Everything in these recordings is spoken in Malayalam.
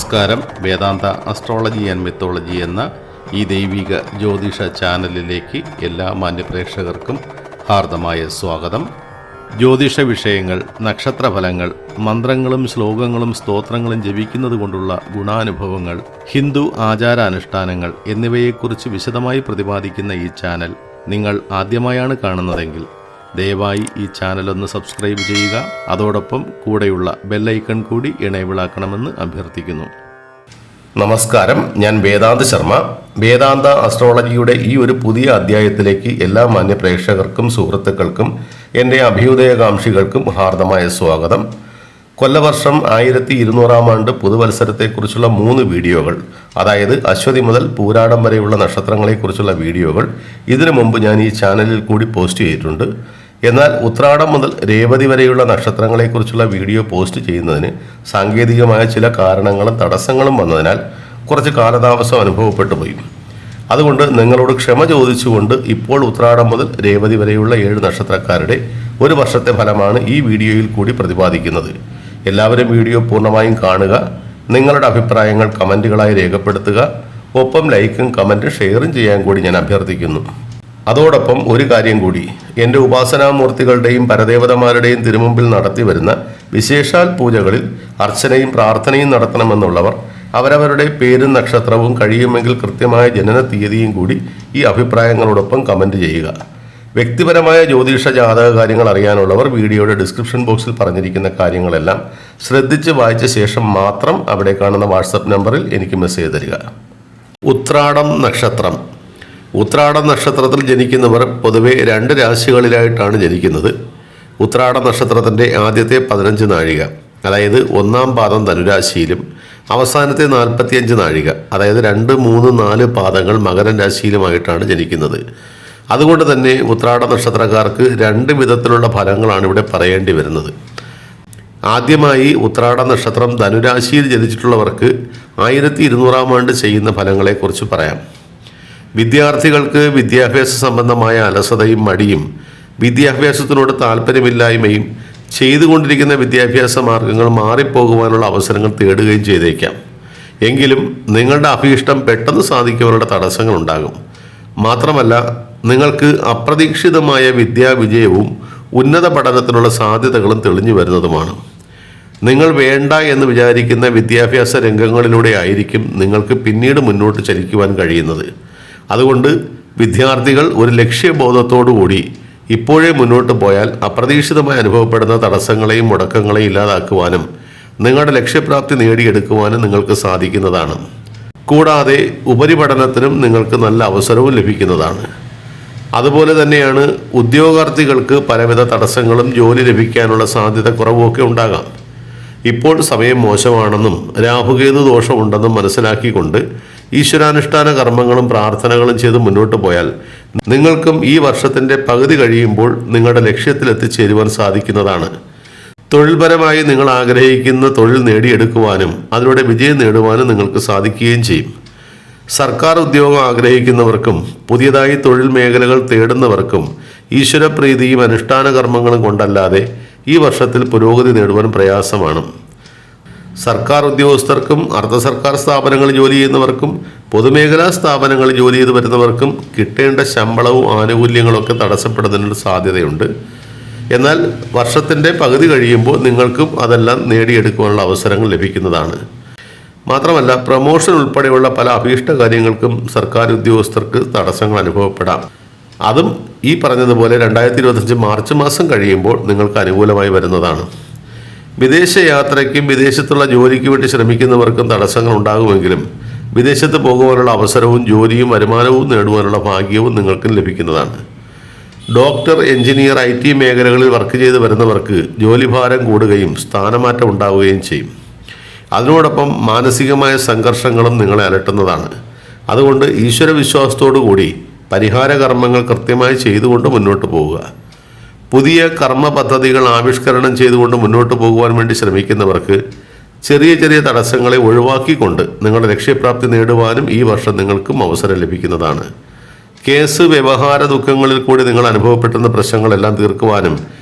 നമസ്കാരം. വേദാന്ത അസ്ട്രോളജി ആൻഡ് മിത്തോളജി എന്ന ഈ ദൈവിക ജ്യോതിഷ ചാനലിലേക്ക് എല്ലാ മാന്യപ്രേക്ഷകർക്കും ഹാർദമായ സ്വാഗതം. ജ്യോതിഷ വിഷയങ്ങൾ, നക്ഷത്രഫലങ്ങൾ, മന്ത്രങ്ങളും ശ്ലോകങ്ങളും സ്തോത്രങ്ങളും ജപിക്കുന്നത് കൊണ്ടുള്ള ഗുണാനുഭവങ്ങൾ, ഹിന്ദു ആചാരാനുഷ്ഠാനങ്ങൾ എന്നിവയെക്കുറിച്ച് വിശദമായി പ്രതിപാദിക്കുന്ന ഈ ചാനൽ നിങ്ങൾ ആദ്യമായാണ് കാണുന്നതെങ്കിൽ ദയവായി ഈ ചാനലൊന്ന് സബ്സ്ക്രൈബ് ചെയ്യുക. അതോടൊപ്പം കൂടെയുള്ള ബെല്ലൈക്കൺ കൂടി ഇണേബിളാക്കണമെന്ന് അഭ്യർത്ഥിക്കുന്നു. നമസ്കാരം, ഞാൻ വേദാന്ത ശർമ്മ. വേദാന്ത അസ്ട്രോളജിയുടെ ഈ ഒരു പുതിയ അധ്യായത്തിലേക്ക് എല്ലാ മാന്യ പ്രേക്ഷകർക്കും സുഹൃത്തുക്കൾക്കും എൻ്റെ അഭ്യുദയകാംക്ഷികൾക്കും ഹാർദമായ സ്വാഗതം. കൊല്ലവർഷം 1200 ആണ്ട് പുതുവത്സരത്തെക്കുറിച്ചുള്ള 3 വീഡിയോകൾ, അതായത് അശ്വതി മുതൽ പൂരാടം വരെയുള്ള നക്ഷത്രങ്ങളെക്കുറിച്ചുള്ള വീഡിയോകൾ ഇതിനു മുമ്പ് ഞാൻ ഈ ചാനലിൽ കൂടി പോസ്റ്റ് ചെയ്തിട്ടുണ്ട്. എന്നാൽ ഉത്രാടം മുതൽ രേവതി വരെയുള്ള നക്ഷത്രങ്ങളെക്കുറിച്ചുള്ള വീഡിയോ പോസ്റ്റ് ചെയ്യുന്നതിന് സാങ്കേതികമായ ചില കാരണങ്ങളും തടസ്സങ്ങളും വന്നതിനാൽ കുറച്ച് കാലതാമസം അനുഭവപ്പെട്ടു പോയി. അതുകൊണ്ട് നിങ്ങളോട് ക്ഷമ ചോദിച്ചുകൊണ്ട് ഇപ്പോൾ ഉത്രാടം മുതൽ രേവതി വരെയുള്ള 7 നക്ഷത്രക്കാരുടെ ഒരു വർഷത്തെ ഫലമാണ് ഈ വീഡിയോയിൽ കൂടി പ്രതിപാദിക്കുന്നത്. എല്ലാവരും വീഡിയോ പൂർണ്ണമായും കാണുക. നിങ്ങളുടെ അഭിപ്രായങ്ങൾ കമൻറ്റുകളായി രേഖപ്പെടുത്തുക. ഒപ്പം ലൈക്കും കമൻറ്റും ഷെയറും ചെയ്യാൻ കൂടി ഞാൻ അഭ്യർത്ഥിക്കുന്നു. അതോടൊപ്പം ഒരു കാര്യം കൂടി, എൻ്റെ ഉപാസനാമൂർത്തികളുടെയും പരദേവതമാരുടെയും തിരുമുമ്പിൽ നടത്തി വരുന്ന വിശേഷാൽ പൂജകളിൽ അർച്ചനയും പ്രാർത്ഥനയും നടത്തണമെന്നുള്ളവർ അവരവരുടെ പേരും നക്ഷത്രവും കഴിയുമെങ്കിൽ കൃത്യമായ ജനന തീയതിയും കൂടി ഈ അഭിപ്രായങ്ങളോടൊപ്പം കമൻറ്റ് ചെയ്യുക. വ്യക്തിപരമായ ജ്യോതിഷ ജാതക കാര്യങ്ങൾ അറിയാനുള്ളവർ വീഡിയോയുടെ ഡിസ്ക്രിപ്ഷൻ ബോക്സിൽ പറഞ്ഞിരിക്കുന്ന കാര്യങ്ങളെല്ലാം ശ്രദ്ധിച്ച് വായിച്ച ശേഷം മാത്രം അവിടെ കാണുന്ന വാട്സപ്പ് നമ്പറിൽ എനിക്ക് മെസ്സേജ് തരിക. ഉത്രാടം നക്ഷത്രം. ഉത്രാടം നക്ഷത്രത്തിൽ ജനിക്കുന്നവർ പൊതുവെ 2 രാശികളിലായിട്ടാണ് ജനിക്കുന്നത്. ഉത്രാട നക്ഷത്രത്തിൻ്റെ ആദ്യത്തെ 15 നാഴിക, അതായത് 1-ാം പാദം ധനുരാശിയിലും അവസാനത്തെ 45 നാഴിക, അതായത് 2, 3, 4 പാദങ്ങൾ മകരം രാശിയിലുമായിട്ടാണ് ജനിക്കുന്നത്. അതുകൊണ്ട് തന്നെ ഉത്രാട നക്ഷത്രക്കാർക്ക് 2 വിധത്തിലുള്ള ഫലങ്ങളാണ് ഇവിടെ പറയേണ്ടി വരുന്നത്. ആദ്യമായി ഉത്രാട നക്ഷത്രം ധനുരാശിയിൽ ജനിച്ചിട്ടുള്ളവർക്ക് 1200 ആണ്ട് ചെയ്യുന്ന ഫലങ്ങളെക്കുറിച്ച് പറയാം. വിദ്യാർത്ഥികൾക്ക് വിദ്യാഭ്യാസ സംബന്ധമായ അലസതയും മടിയും വിദ്യാഭ്യാസത്തിനോട് താല്പര്യമില്ലായ്മയും ചെയ്തുകൊണ്ടിരിക്കുന്ന വിദ്യാഭ്യാസ മാർഗങ്ങൾ മാറിപ്പോകുവാനുള്ള അവസരങ്ങൾ തേടുകയും ചെയ്തേക്കാം. എങ്കിലും നിങ്ങളുടെ അഭീഷ്ടം പെട്ടെന്ന് സാധിക്കുവാനുള്ള തടസ്സങ്ങൾ ഉണ്ടാകും. മാത്രമല്ല, നിങ്ങൾക്ക് അപ്രതീക്ഷിതമായ വിദ്യാവിജയവും ഉന്നത പഠനത്തിനുള്ള സാധ്യതകളും തെളിഞ്ഞു വരുന്നതുമാണ്. നിങ്ങൾ വേണ്ട എന്ന് വിചാരിക്കുന്ന വിദ്യാഭ്യാസ രംഗങ്ങളിലൂടെ ആയിരിക്കും നിങ്ങൾക്ക് പിന്നീട് മുന്നോട്ട് ചലിക്കുവാൻ കഴിയുന്നത്. അതുകൊണ്ട് വിദ്യാർത്ഥികൾ ഒരു ലക്ഷ്യബോധത്തോടുകൂടി ഇപ്പോഴേ മുന്നോട്ട് പോയാൽ അപ്രതീക്ഷിതമായി അനുഭവപ്പെടുന്ന തടസ്സങ്ങളെയും മുടക്കങ്ങളെയും ഇല്ലാതാക്കുവാനും നിങ്ങളുടെ ലക്ഷ്യപ്രാപ്തി നേടിയെടുക്കുവാനും നിങ്ങൾക്ക് സാധിക്കുന്നതാണ്. കൂടാതെ ഉപരിപഠനത്തിനും നിങ്ങൾക്ക് നല്ല അവസരവും ലഭിക്കുന്നതാണ്. അതുപോലെ തന്നെയാണ് ഉദ്യോഗാർത്ഥികൾക്ക് പലവിധ തടസ്സങ്ങളും ജോലി ലഭിക്കാനുള്ള സാധ്യത കുറവുമൊക്കെ ഉണ്ടാകാം. ഇപ്പോൾ സമയം മോശമാണെന്നും രാഹുകേതു ദോഷമുണ്ടെന്നും മനസ്സിലാക്കിക്കൊണ്ട് ഈശ്വരാനുഷ്ഠാന കർമ്മങ്ങളും പ്രാർത്ഥനകളും ചെയ്ത് മുന്നോട്ട് പോയാൽ നിങ്ങൾക്കും ഈ വർഷത്തിൻ്റെ പകുതി കഴിയുമ്പോൾ നിങ്ങളുടെ ലക്ഷ്യത്തിൽ എത്തിച്ചേരുവാൻ സാധിക്കുന്നതാണ്. തൊഴിൽപരമായി നിങ്ങൾ ആഗ്രഹിക്കുന്ന തൊഴിൽ നേടിയെടുക്കുവാനും അതിലൂടെ വിജയം നേടുവാനും നിങ്ങൾക്ക് സാധിക്കുകയും ചെയ്യും. സർക്കാർ ഉദ്യോഗം ആഗ്രഹിക്കുന്നവർക്കും പുതിയതായി തൊഴിൽ മേഖലകൾ തേടുന്നവർക്കും ഈശ്വരപ്രീതിയും അനുഷ്ഠാന കർമ്മങ്ങളും കൊണ്ടല്ലാതെ ഈ വർഷത്തിൽ പുരോഗതി നേടുവാൻ പ്രയാസമാണ്. സർക്കാർ ഉദ്യോഗസ്ഥർക്കും അർദ്ധ സർക്കാർ സ്ഥാപനങ്ങളിൽ ജോലി ചെയ്യുന്നവർക്കും പൊതുമേഖലാ സ്ഥാപനങ്ങളിൽ ജോലി ചെയ്തു വരുന്നവർക്കും കിട്ടേണ്ട ശമ്പളവും ആനുകൂല്യങ്ങളൊക്കെ തടസ്സപ്പെടുന്നതിനുള്ള സാധ്യതയുണ്ട്. എന്നാൽ വർഷത്തിൻ്റെ പകുതി കഴിയുമ്പോൾ നിങ്ങൾക്കും അതെല്ലാം നേടിയെടുക്കുവാനുള്ള അവസരങ്ങൾ ലഭിക്കുന്നതാണ്. മാത്രമല്ല, പ്രമോഷൻ ഉൾപ്പെടെയുള്ള പല അഭീഷ്ട കാര്യങ്ങൾക്കും സർക്കാർ ഉദ്യോഗസ്ഥർക്ക് തടസ്സങ്ങൾ അനുഭവപ്പെടാം. അതും ഈ പറഞ്ഞതുപോലെ 2025 മാർച്ച് മാസം കഴിയുമ്പോൾ നിങ്ങൾക്ക് അനുകൂലമായി വരുന്നതാണ്. വിദേശ യാത്രയ്ക്കും വിദേശത്തുള്ള ജോലിക്ക് വേണ്ടി ശ്രമിക്കുന്നവർക്കും തടസ്സങ്ങൾ ഉണ്ടാകുമെങ്കിലും വിദേശത്ത് പോകുവാനുള്ള അവസരവും ജോലിയും വരുമാനവും നേടുവാനുള്ള ഭാഗ്യവും നിങ്ങൾക്കും ലഭിക്കുന്നതാണ്. ഡോക്ടർ, എഞ്ചിനീയർ, IT മേഖലകളിൽ വർക്ക് ചെയ്ത് വരുന്നവർക്ക് ജോലിഭാരം കൂടുകയും സ്ഥാനമാറ്റം ഉണ്ടാവുകയും ചെയ്യും. അതിനോടൊപ്പം മാനസികമായ സംഘർഷങ്ങളും നിങ്ങളെ അലട്ടുന്നതാണ്. അതുകൊണ്ട് ഈശ്വരവിശ്വാസത്തോടു കൂടി പരിഹാര കർമ്മങ്ങൾ കൃത്യമായി ചെയ്തുകൊണ്ട് മുന്നോട്ട് പോവുക. പുതിയ കർമ്മ പദ്ധതികൾ ആവിഷ്കരണം ചെയ്തുകൊണ്ട് മുന്നോട്ട് പോകുവാൻ വേണ്ടി ശ്രമിക്കുന്നവർക്ക് ചെറിയ ചെറിയ തടസ്സങ്ങളെ ഒഴിവാക്കിക്കൊണ്ട് നിങ്ങളുടെ ലക്ഷ്യപ്രാപ്തി നേടുവാനും ഈ വർഷം നിങ്ങൾക്കും അവസരം ലഭിക്കുന്നതാണ്. കേസ് വ്യവഹാര ദുഃഖങ്ങളിൽ കൂടി നിങ്ങൾ അനുഭവപ്പെടുന്ന പ്രശ്നങ്ങളെല്ലാം തീർക്കുവാനും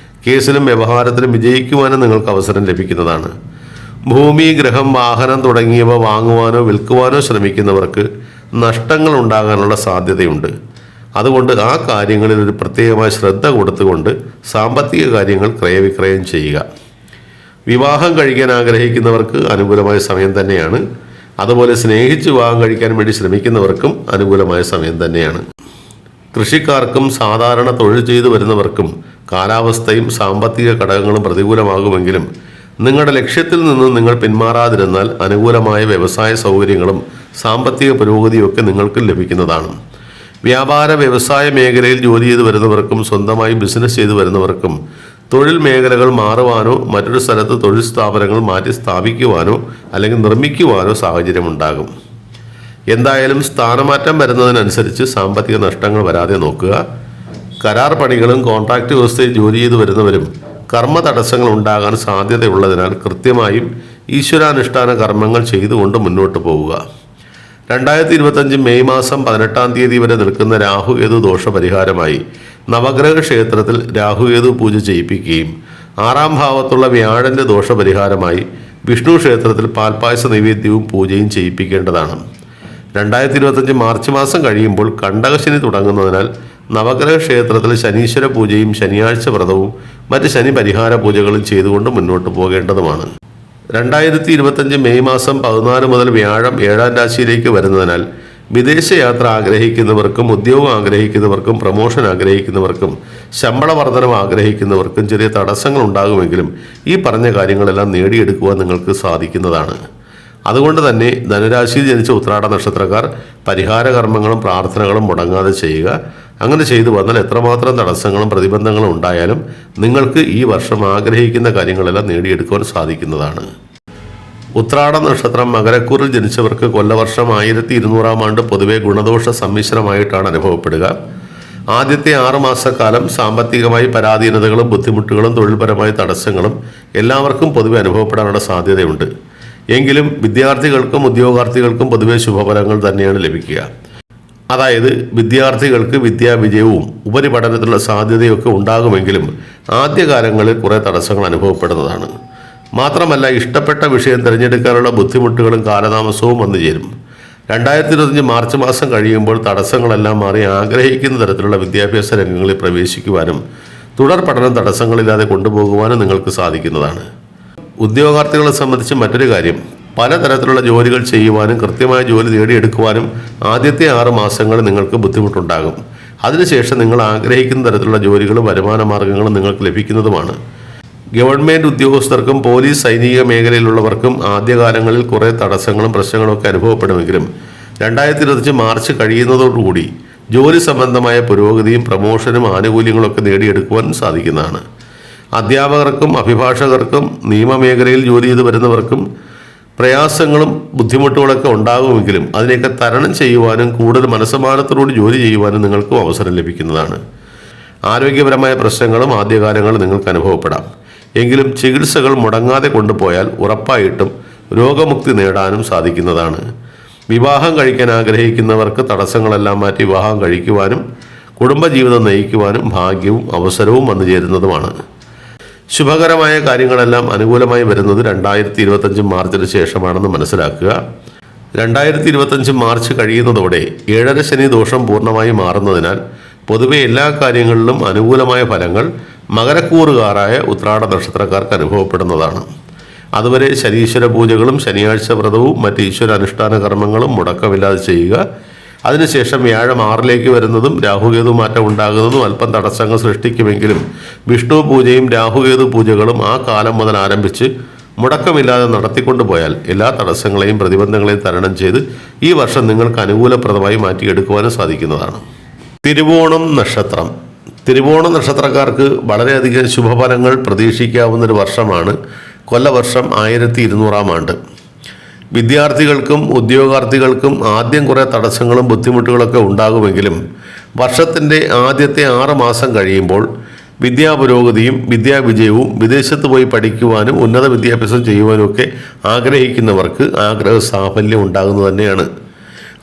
കേസിലും വ്യവഹാരത്തിലും വിജയിക്കുവാനും നിങ്ങൾക്ക് അവസരം ലഭിക്കുന്നതാണ്. ഭൂമി, ഗൃഹം, വാഹനം തുടങ്ങിയവ വാങ്ങുവാനോ വിൽക്കുവാനോ ശ്രമിക്കുന്നവർക്ക് നഷ്ടങ്ങൾ ഉണ്ടാകാനുള്ള സാധ്യതയുണ്ട്. അതുകൊണ്ട് ആ കാര്യങ്ങളിൽ ഒരു പ്രത്യേകമായ ശ്രദ്ധ കൊടുത്തുകൊണ്ട് സാമ്പത്തിക കാര്യങ്ങൾ ക്രയവിക്രയം ചെയ്യുക. വിവാഹം കഴിക്കാൻ ആഗ്രഹിക്കുന്നവർക്ക് അനുകൂലമായ സമയം തന്നെയാണ്. അതുപോലെ സ്നേഹിച്ച് വിവാഹം കഴിക്കാൻ വേണ്ടി ശ്രമിക്കുന്നവർക്കും അനുകൂലമായ സമയം തന്നെയാണ്. കൃഷിക്കാർക്കും സാധാരണ തൊഴിൽ ചെയ്തു വരുന്നവർക്കും കാലാവസ്ഥയും സാമ്പത്തിക ഘടകങ്ങളും പ്രതികൂലമാകുമെങ്കിലും നിങ്ങളുടെ ലക്ഷ്യത്തിൽ നിന്ന് നിങ്ങൾ പിന്മാറാതിരുന്നാൽ അനുകൂലമായ വ്യവസായ സൗകര്യങ്ങളും സാമ്പത്തിക പുരോഗതിയും ഒക്കെ നിങ്ങൾക്ക് ലഭിക്കുന്നതാണ്. വ്യാപാര വ്യവസായ മേഖലയിൽ ജോലി ചെയ്തു വരുന്നവർക്കും സ്വന്തമായി ബിസിനസ് ചെയ്തു വരുന്നവർക്കും തൊഴിൽ മേഖലകൾ മാറുവാനോ മറ്റൊരു സ്ഥലത്ത് തൊഴിൽ സ്ഥാപനങ്ങൾ മാറ്റി സ്ഥാപിക്കുവാനോ അല്ലെങ്കിൽ നിർമ്മിക്കുവാനോ സാഹചര്യമുണ്ടാകും. എന്തായാലും സ്ഥാനമാറ്റം വരുന്നതിനനുസരിച്ച് സാമ്പത്തിക നഷ്ടങ്ങൾ വരാതെ നോക്കുക. കരാർ പണികളും കോൺട്രാക്ട് വ്യവസ്ഥയിൽ ജോലി ചെയ്തു വരുന്നവരും കർമ്മ തടസ്സങ്ങൾ ഉണ്ടാകാൻ സാധ്യതയുള്ളതിനാൽ കൃത്യമായും ഈശ്വരാനുഷ്ഠാന കർമ്മങ്ങൾ ചെയ്തുകൊണ്ട് മുന്നോട്ട് പോവുക. 2025 മെയ് മാസം 18-ാം തീയതി വരെ നിൽക്കുന്ന രാഹുകേതു ദോഷപരിഹാരമായി നവഗ്രഹ ക്ഷേത്രത്തിൽ രാഹുകേതു പൂജ ചെയ്യിപ്പിക്കുകയും 6-ാം ഭാവത്തുള്ള വ്യാഴന്റെ ദോഷപരിഹാരമായി വിഷ്ണു ക്ഷേത്രത്തിൽ പാൽപ്പായസ നൈവേദ്യവും പൂജയും ചെയ്യിപ്പിക്കേണ്ടതാണ്. 2025 മാർച്ച് മാസം കഴിയുമ്പോൾ കണ്ടകശനി തുടങ്ങുന്നതിനാൽ നവഗ്രഹ ക്ഷേത്രത്തിൽ ശനീശ്വര പൂജയും ശനിയാഴ്ച വ്രതവും മറ്റ് ശനി പരിഹാര പൂജകളും ചെയ്തുകൊണ്ട് മുന്നോട്ട് പോകേണ്ടതുമാണ്. 2025 മെയ് മാസം 14 മുതൽ വ്യാഴം 7-ാം രാശിയിലേക്ക് വരുന്നതിനാൽ വിദേശയാത്ര ആഗ്രഹിക്കുന്നവർക്കും ഉദ്യോഗം ആഗ്രഹിക്കുന്നവർക്കും പ്രമോഷൻ ആഗ്രഹിക്കുന്നവർക്കും ശമ്പള വർധനം ആഗ്രഹിക്കുന്നവർക്കും ചെറിയ തടസ്സങ്ങൾ ഉണ്ടാകുമെങ്കിലും ഈ പറഞ്ഞ കാര്യങ്ങളെല്ലാം നേടിയെടുക്കുവാൻ നിങ്ങൾക്ക് സാധിക്കുന്നതാണ്. അതുകൊണ്ട് തന്നെ ധനുരാശിയിൽ ജനിച്ച ഉത്രാട നക്ഷത്രക്കാർ പരിഹാര കർമ്മങ്ങളും പ്രാർത്ഥനകളും മുടങ്ങാതെ ചെയ്യുക. അങ്ങനെ ചെയ്തു വന്നാൽ എത്രമാത്രം തടസ്സങ്ങളും പ്രതിബന്ധങ്ങളും ഉണ്ടായാലും നിങ്ങൾക്ക് ഈ വർഷം ആഗ്രഹിക്കുന്ന കാര്യങ്ങളെല്ലാം നേടിയെടുക്കുവാൻ സാധിക്കുന്നതാണ്. ഉത്രാട നക്ഷത്രം മകരക്കൂറിൽ ജനിച്ചവർക്ക് കൊല്ലവർഷം 1200-ാം ആണ്ട് പൊതുവെ ഗുണദോഷ സമ്മിശ്രമായിട്ടാണ് അനുഭവപ്പെടുക. ആദ്യത്തെ 6 മാസക്കാലം സാമ്പത്തികമായി പരാധീനതകളും ബുദ്ധിമുട്ടുകളും തൊഴിൽപരമായ തടസ്സങ്ങളും എല്ലാവർക്കും പൊതുവെ അനുഭവപ്പെടാനുള്ള സാധ്യതയുണ്ട്. എങ്കിലും വിദ്യാർത്ഥികൾക്കും ഉദ്യോഗാർത്ഥികൾക്കും പൊതുവെ ശുഭഫലങ്ങൾ തന്നെയാണ് ലഭിക്കുക. അതായത് വിദ്യാർത്ഥികൾക്ക് വിദ്യാവിജയവും ഉപരിപഠനത്തിലുള്ള സാധ്യതയൊക്കെ ഉണ്ടാകുമെങ്കിലും ആദ്യകാലങ്ങളിൽ കുറേ തടസ്സങ്ങൾ അനുഭവപ്പെടുന്നതാണ്. മാത്രമല്ല ഇഷ്ടപ്പെട്ട വിഷയം തിരഞ്ഞെടുക്കാനുള്ള ബുദ്ധിമുട്ടുകളും കാലതാമസവും വന്നു ചേരും. 2025 മാർച്ച് മാസം കഴിയുമ്പോൾ തടസ്സങ്ങളെല്ലാം മാറി ആഗ്രഹിക്കുന്ന തരത്തിലുള്ള വിദ്യാഭ്യാസ രംഗങ്ങളിൽ പ്രവേശിക്കുവാനും തുടർ പഠനം തടസ്സങ്ങളില്ലാതെ കൊണ്ടുപോകുവാനും നിങ്ങൾക്ക് സാധിക്കുന്നതാണ്. ഉദ്യോഗാർത്ഥികളെ സംബന്ധിച്ച് മറ്റൊരു കാര്യം, പലതരത്തിലുള്ള ജോലികൾ ചെയ്യുവാനും കൃത്യമായ ജോലി നേടിയെടുക്കുവാനും ആദ്യത്തെ 6 മാസങ്ങൾ നിങ്ങൾക്ക് ബുദ്ധിമുട്ടുണ്ടാകും. അതിനുശേഷം നിങ്ങൾ ആഗ്രഹിക്കുന്ന തരത്തിലുള്ള ജോലികളും വരുമാന മാർഗങ്ങളും നിങ്ങൾക്ക് ലഭിക്കുന്നതുമാണ്. ഗവൺമെൻറ് ഉദ്യോഗസ്ഥർക്കും പോലീസ് സൈനിക മേഖലയിലുള്ളവർക്കും ആദ്യകാലങ്ങളിൽ കുറേ തടസ്സങ്ങളും പ്രശ്നങ്ങളും ഒക്കെ അനുഭവപ്പെടുമെങ്കിലും 2025 മാർച്ച് കഴിയുന്നതോടുകൂടി ജോലി സംബന്ധമായ പുരോഗതിയും പ്രമോഷനും ആനുകൂല്യങ്ങളൊക്കെ നേടിയെടുക്കുവാൻ സാധിക്കുന്നതാണ്. അധ്യാപകർക്കും അഭിഭാഷകർക്കും നിയമമേഖലയിൽ ജോലി ചെയ്ത് വരുന്നവർക്കും പ്രയാസങ്ങളും ബുദ്ധിമുട്ടുകളൊക്കെ ഉണ്ടാകുമെങ്കിലും അതിനെയൊക്കെ തരണം ചെയ്യുവാനും കൂടുതൽ മനസ്സമാനത്തോടുകൂടി ജോലി ചെയ്യുവാനും നിങ്ങൾക്കും അവസരം ലഭിക്കുന്നതാണ്. ആരോഗ്യപരമായ പ്രശ്നങ്ങളും ആദ്യകാലങ്ങളിൽ നിങ്ങൾക്ക് അനുഭവപ്പെടാം. എങ്കിലും ചികിത്സകൾ മുടങ്ങാതെ കൊണ്ടുപോയാൽ ഉറപ്പായിട്ടും രോഗമുക്തി നേടാനും സാധിക്കുന്നതാണ്. വിവാഹം കഴിക്കാൻ ആഗ്രഹിക്കുന്നവർക്ക് തടസ്സങ്ങളെല്ലാം മാറ്റി വിവാഹം കഴിക്കുവാനും കുടുംബജീവിതം നയിക്കുവാനും ഭാഗ്യവും അവസരവും വന്നു ചേരുന്നതുമാണ്. ശുഭകരമായ കാര്യങ്ങളെല്ലാം അനുകൂലമായി വരുന്നത് 2025 മാർച്ചിന് ശേഷമാണെന്ന് മനസ്സിലാക്കുക. 2025 മാർച്ച് കഴിയുന്നതോടെ 7-ര ശനി ദോഷം പൂർണ്ണമായി മാറുന്നതിനാൽ പൊതുവെ എല്ലാ കാര്യങ്ങളിലും അനുകൂലമായ ഫലങ്ങൾ മകരക്കൂറുകാരായ ഉത്രാട നക്ഷത്രക്കാർക്ക് അനുഭവപ്പെടുന്നതാണ്. അതുവരെ ശനീശ്വര പൂജകളും ശനിയാഴ്ച വ്രതവും മറ്റ് ഈശ്വരാനുഷ്ഠാന കർമ്മങ്ങളും മുടക്കമില്ലാതെ ചെയ്യുക. അതിനുശേഷം വ്യാഴം 6-ലേക്ക് വരുന്നതും രാഹുകേതു മാറ്റം ഉണ്ടാകുന്നതും അല്പം തടസ്സങ്ങൾ സൃഷ്ടിക്കുമെങ്കിലും വിഷ്ണു പൂജയും രാഹുകേതു പൂജകളും ആ കാലം മുതൽ ആരംഭിച്ച് മുടക്കമില്ലാതെ നടത്തിക്കൊണ്ടുപോയാൽ എല്ലാ തടസ്സങ്ങളെയും പ്രതിബന്ധങ്ങളെയും തരണം ചെയ്ത് ഈ വർഷം നിങ്ങൾക്ക് അനുകൂലപ്രദമായി മാറ്റിയെടുക്കുവാനും സാധിക്കുന്നതാണ്. തിരുവോണം നക്ഷത്രം. തിരുവോണ നക്ഷത്രക്കാർക്ക് വളരെയധികം ശുഭഫലങ്ങൾ പ്രതീക്ഷിക്കാവുന്നൊരു വർഷമാണ് കൊല്ലവർഷം 1200-ാം ആണ്ട്. വിദ്യാർത്ഥികൾക്കും ഉദ്യോഗാർത്ഥികൾക്കും ആദ്യം കുറേ തടസ്സങ്ങളും ബുദ്ധിമുട്ടുകളൊക്കെ ഉണ്ടാകുമെങ്കിലും വർഷത്തിൻ്റെ ആദ്യത്തെ 6 മാസം കഴിയുമ്പോൾ വിദ്യാപുരോഗതിയും വിദ്യാവിജയവും വിദേശത്ത് പോയി പഠിക്കുവാനും ഉന്നത വിദ്യാഭ്യാസം ചെയ്യുവാനും ഒക്കെ ആഗ്രഹിക്കുന്നവർക്ക് ആഗ്രഹ സാഫല്യം ഉണ്ടാകുന്നത് തന്നെയാണ്.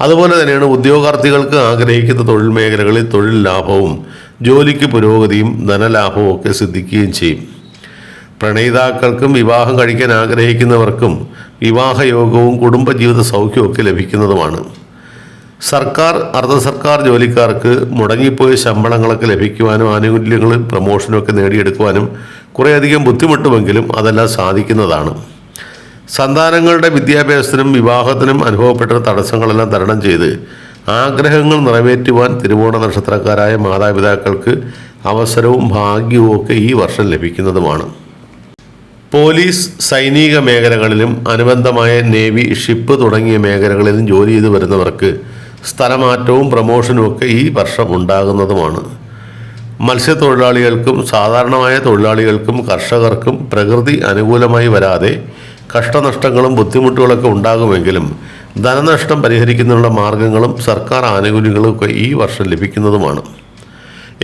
അതുപോലെ തന്നെയാണ് ഉദ്യോഗാർത്ഥികൾക്ക് ആഗ്രഹിക്കുന്ന തൊഴിൽ മേഖലകളിൽ തൊഴിൽ ലാഭവും ജോലിക്ക് പുരോഗതിയും ധനലാഭവും ഒക്കെ സിദ്ധിക്കുകയും ചെയ്യും. പ്രണയിതാക്കൾക്കും വിവാഹം കഴിക്കാൻ ആഗ്രഹിക്കുന്നവർക്കും വിവാഹയോഗവും കുടുംബജീവിത സൗഖ്യവും ഒക്കെ ലഭിക്കുന്നതുമാണ്. സർക്കാർ അർദ്ധ സർക്കാർ ജോലിക്കാർക്ക് മുടങ്ങിപ്പോയ ശമ്പളങ്ങളൊക്കെ ലഭിക്കുവാനും ആനുകൂല്യങ്ങളും പ്രമോഷനും ഒക്കെ നേടിയെടുക്കുവാനും കുറേയധികം ബുദ്ധിമുട്ടുമെങ്കിലും അതെല്ലാം സാധിക്കുന്നതാണ്. സന്താനങ്ങളുടെ വിദ്യാഭ്യാസത്തിനും വിവാഹത്തിനും അനുഭവപ്പെട്ട തടസ്സങ്ങളെല്ലാം തരണം ചെയ്ത് ആഗ്രഹങ്ങൾ നിറവേറ്റുവാൻ തിരുവോണ നക്ഷത്രക്കാരായ മാതാപിതാക്കൾക്ക് അവസരവും ഭാഗ്യവും ഒക്കെ ഈ വർഷം ലഭിക്കുന്നതുമാണ്. പോലീസ്, സൈനിക മേഖലകളിലും അനുബന്ധമായ നേവി, ഷിപ്പ് തുടങ്ങിയ മേഖലകളിലും ജോലി ചെയ്തു വരുന്നവർക്ക് സ്ഥലമാറ്റവും പ്രമോഷനും ഒക്കെ ഈ വർഷം ഉണ്ടാകുന്നതുമാണ്. മത്സ്യത്തൊഴിലാളികൾക്കും സാധാരണമായ തൊഴിലാളികൾക്കും കർഷകർക്കും പ്രകൃതി അനുകൂലമായി വരാതെ കഷ്ടനഷ്ടങ്ങളും ബുദ്ധിമുട്ടുകളൊക്കെ ഉണ്ടാകുമെങ്കിലും ധനനഷ്ടം പരിഹരിക്കുന്നതിനുള്ള മാർഗങ്ങളും സർക്കാർ ആനുകൂല്യങ്ങളും ഒക്കെ ഈ വർഷം ലഭിക്കുന്നതുമാണ്.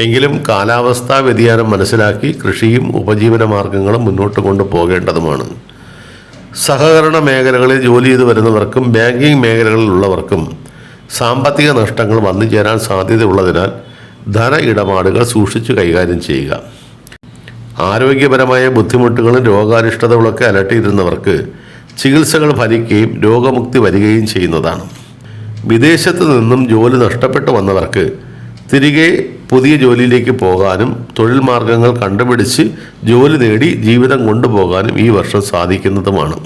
എങ്കിലും കാലാവസ്ഥാ വ്യതിയാനം മനസ്സിലാക്കി കൃഷിയും ഉപജീവന മാർഗങ്ങളും മുന്നോട്ട് കൊണ്ടുപോകേണ്ടതുമാണ്. സഹകരണ മേഖലകളിൽ ജോലി ചെയ്തു വരുന്നവർക്കും ബാങ്കിംഗ് മേഖലകളിലുള്ളവർക്കും സാമ്പത്തിക നഷ്ടങ്ങൾ വന്നു ചേരാൻ സാധ്യതയുള്ളതിനാൽ ധന ഇടപാടുകൾ സൂക്ഷിച്ചു കൈകാര്യം ചെയ്യുക. ആരോഗ്യപരമായ ബുദ്ധിമുട്ടുകളും രോഗാരിഷ്ടതകളൊക്കെ അലട്ടിയിരുന്നവർക്ക് ചികിത്സകൾ ഫലിക്കുകയും രോഗമുക്തി വരികയും ചെയ്യുന്നതാണ്. വിദേശത്ത് നിന്നും ജോലി നഷ്ടപ്പെട്ടു വന്നവർക്ക് തിരികെ പുതിയ ജോലിയിലേക്ക് പോകാനും തൊഴിൽ മാർഗങ്ങൾ കണ്ടുപിടിച്ച് ജോലി നേടി ജീവിതം കൊണ്ടുപോകാനും ഈ വർഷം സാധിക്കുന്നതുമാണ്.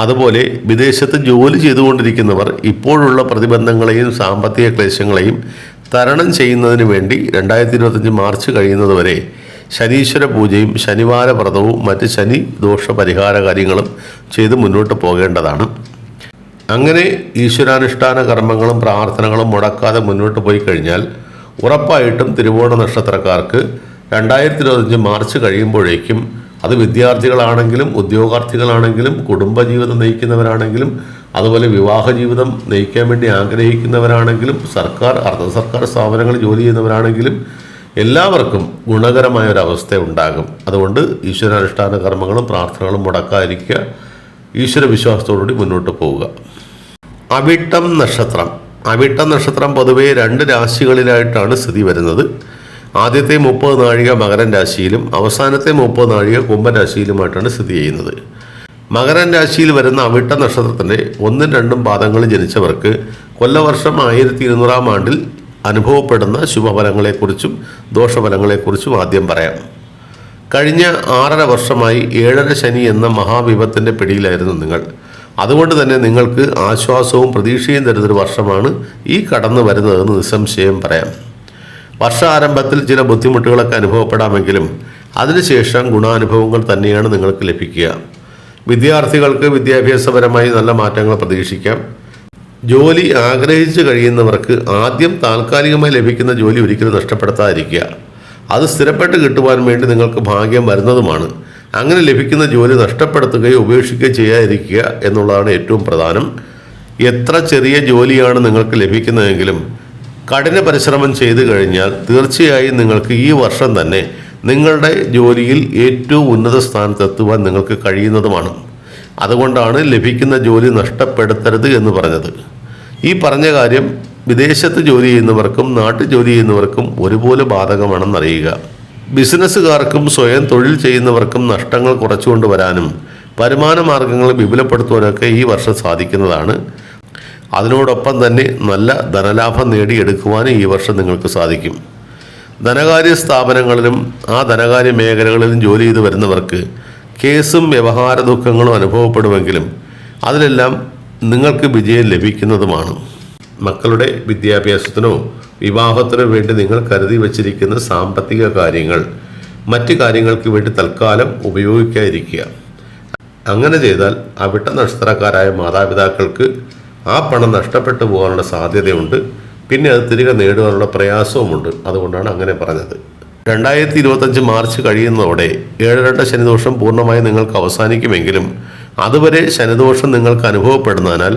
അതുപോലെ വിദേശത്ത് ജോലി ചെയ്തുകൊണ്ടിരിക്കുന്നവർ ഇപ്പോഴുള്ള പ്രതിബന്ധങ്ങളെയും സാമ്പത്തിക ക്ലേശങ്ങളെയും തരണം ചെയ്യുന്നതിന് വേണ്ടി 2025 മാർച്ച് കഴിയുന്നതുവരെ ശനീശ്വര പൂജയും ശനിവാര വ്രതവും മറ്റ് ശനി ദോഷ പരിഹാര കാര്യങ്ങളും ചെയ്ത് മുന്നോട്ട് പോകേണ്ടതാണ്. അങ്ങനെ ഈശ്വരാനുഷ്ഠാന കർമ്മങ്ങളും പ്രാർത്ഥനകളും മുടക്കാതെ മുന്നോട്ട് പോയി കഴിഞ്ഞാൽ ഉറപ്പായിട്ടും തിരുവോണ നക്ഷത്രക്കാർക്ക് 2025 മാർച്ച് കഴിയുമ്പോഴേക്കും അത് വിദ്യാർത്ഥികളാണെങ്കിലും ഉദ്യോഗാർത്ഥികളാണെങ്കിലും കുടുംബജീവിതം നയിക്കുന്നവരാണെങ്കിലും അതുപോലെ വിവാഹ ജീവിതം നയിക്കാൻ വേണ്ടി ആഗ്രഹിക്കുന്നവരാണെങ്കിലും സർക്കാർ അർദ്ധ സർക്കാർ സ്ഥാപനങ്ങളിൽ ജോലി ചെയ്യുന്നവരാണെങ്കിലും എല്ലാവർക്കും ഗുണകരമായ ഒരവസ്ഥ ഉണ്ടാകും. അതുകൊണ്ട് ഈശ്വരാനുഷ്ഠാന കർമ്മങ്ങളും പ്രാർത്ഥനകളും മുടക്കാതിരിക്കുക, ഈശ്വര വിശ്വാസത്തോടുകൂടി മുന്നോട്ട് പോവുക. അവിട്ടം നക്ഷത്രം. അവിട്ടം നക്ഷത്രം പൊതുവേ 2 രാശികളിലായിട്ടാണ് സ്ഥിതി വരുന്നത്. ആദ്യത്തെ 30 നാഴിക മകരൻ രാശിയിലും അവസാനത്തെ 30 നാഴിക കുംഭൻ രാശിയിലുമായിട്ടാണ് സ്ഥിതി ചെയ്യുന്നത്. മകരൻ രാശിയിൽ വരുന്ന അവിട്ട നക്ഷത്രത്തിൻ്റെ 1ഉം 2ഉം പാദങ്ങളിൽ ജനിച്ചവർക്ക് കൊല്ലവർഷം 1200 ആണ്ടിൽ അനുഭവപ്പെടുന്ന ശുഭഫലങ്ങളെക്കുറിച്ചും ദോഷഫലങ്ങളെക്കുറിച്ചും ആദ്യം പറയാം. കഴിഞ്ഞ 6.5 വർഷമായി 7.5 ശനി എന്ന മഹാവിപത്തിൻ്റെ പിടിയിലായിരുന്നു നിങ്ങൾ. അതുകൊണ്ട് തന്നെ നിങ്ങൾക്ക് ആശ്വാസവും പ്രതീക്ഷയും തരുന്നൊരു വർഷമാണ് ഈ കടന്നു വരുന്നതെന്ന് നിസ്സംശയം പറയാം. വർഷാരംഭത്തിൽ ചില ബുദ്ധിമുട്ടുകളൊക്കെ അനുഭവപ്പെടാമെങ്കിലും അതിനുശേഷം ഗുണാനുഭവങ്ങൾ തന്നെയാണ് നിങ്ങൾക്ക് ലഭിക്കുക. വിദ്യാർത്ഥികൾക്ക് വിദ്യാഭ്യാസപരമായി നല്ല മാറ്റങ്ങൾ പ്രതീക്ഷിക്കാം. ജോലി ആഗ്രഹിച്ചു കഴിയുന്നവർക്ക് ആദ്യം താൽക്കാലികമായി ലഭിക്കുന്ന ജോലി ഒരിക്കലും നഷ്ടപ്പെടുത്താതിരിക്കുക. അത് സ്ഥിരപ്പെട്ട് കിട്ടുവാൻ വേണ്ടി നിങ്ങൾക്ക് ഭാഗ്യം വരുന്നതുമാണ്. അങ്ങനെ ലഭിക്കുന്ന ജോലി നഷ്ടപ്പെടുത്തുകയോ ഉപേക്ഷിക്കുകയോ ചെയ്യാതിരിക്കുക എന്നുള്ളതാണ് ഏറ്റവും പ്രധാനം. എത്ര ചെറിയ ജോലിയാണ് നിങ്ങൾക്ക് ലഭിക്കുന്നതെങ്കിലും കഠിന പരിശ്രമം ചെയ്തു കഴിഞ്ഞാൽ തീർച്ചയായും നിങ്ങൾക്ക് ഈ വർഷം തന്നെ നിങ്ങളുടെ ജോലിയിൽ ഏറ്റവും ഉന്നത സ്ഥാനത്തെത്തുവാൻ നിങ്ങൾക്ക് കഴിയുന്നതുമാണ്. അതുകൊണ്ടാണ് ലഭിക്കുന്ന ജോലി നഷ്ടപ്പെടുത്തരുത് എന്ന് പറഞ്ഞത്. ഈ പറഞ്ഞ കാര്യം വിദേശത്ത് ജോലി ചെയ്യുന്നവർക്കും നാട്ടിൽ ജോലി ചെയ്യുന്നവർക്കും ഒരുപോലെ ബാധകമാണെന്നറിയുക. ബിസിനസ്സുകാർക്കും സ്വയം തൊഴിൽ ചെയ്യുന്നവർക്കും നഷ്ടങ്ങൾ കുറച്ചുകൊണ്ട് വരാനും വരുമാന മാർഗങ്ങൾ വിപുലപ്പെടുത്തുവാനൊക്കെ ഈ വർഷം സാധിക്കുന്നതാണ്. അതിനോടൊപ്പം തന്നെ നല്ല ധനലാഭം നേടിയെടുക്കുവാനും ഈ വർഷം നിങ്ങൾക്ക് സാധിക്കും. ധനകാര്യ സ്ഥാപനങ്ങളിലും ആ ധനകാര്യ മേഖലകളിലും ജോലി ചെയ്തു വരുന്നവർക്ക് കേസും വ്യവഹാര ദുഃഖങ്ങളും അനുഭവപ്പെടുമെങ്കിലും അതിലെല്ലാം നിങ്ങൾക്ക് വിജയം ലഭിക്കുന്നതുമാണ്. മക്കളുടെ വിദ്യാഭ്യാസത്തിനോ വിവാഹത്തിനോ വേണ്ടി നിങ്ങൾ കരുതി വച്ചിരിക്കുന്ന സാമ്പത്തിക കാര്യങ്ങൾ മറ്റ് കാര്യങ്ങൾക്ക് വേണ്ടി തൽക്കാലം ഉപയോഗിക്കാതിരിക്കുക. അങ്ങനെ ചെയ്താൽ അവിട്ട നക്ഷത്രക്കാരായ മാതാപിതാക്കൾക്ക് ആ പണം നഷ്ടപ്പെട്ടു പോകാനുള്ള സാധ്യതയുണ്ട്. പിന്നെ അത് തിരികെ നേടുവാനുള്ള പ്രയാസവുമുണ്ട്. അതുകൊണ്ടാണ് അങ്ങനെ പറഞ്ഞത്. 2025 മാർച്ച് കഴിയുന്നതോടെ 7.2 ശനിദോഷം പൂർണ്ണമായി നിങ്ങൾക്ക് അവസാനിക്കുമെങ്കിലും അതുവരെ ശനിദോഷം നിങ്ങൾക്ക് അനുഭവപ്പെടുന്നതിനാൽ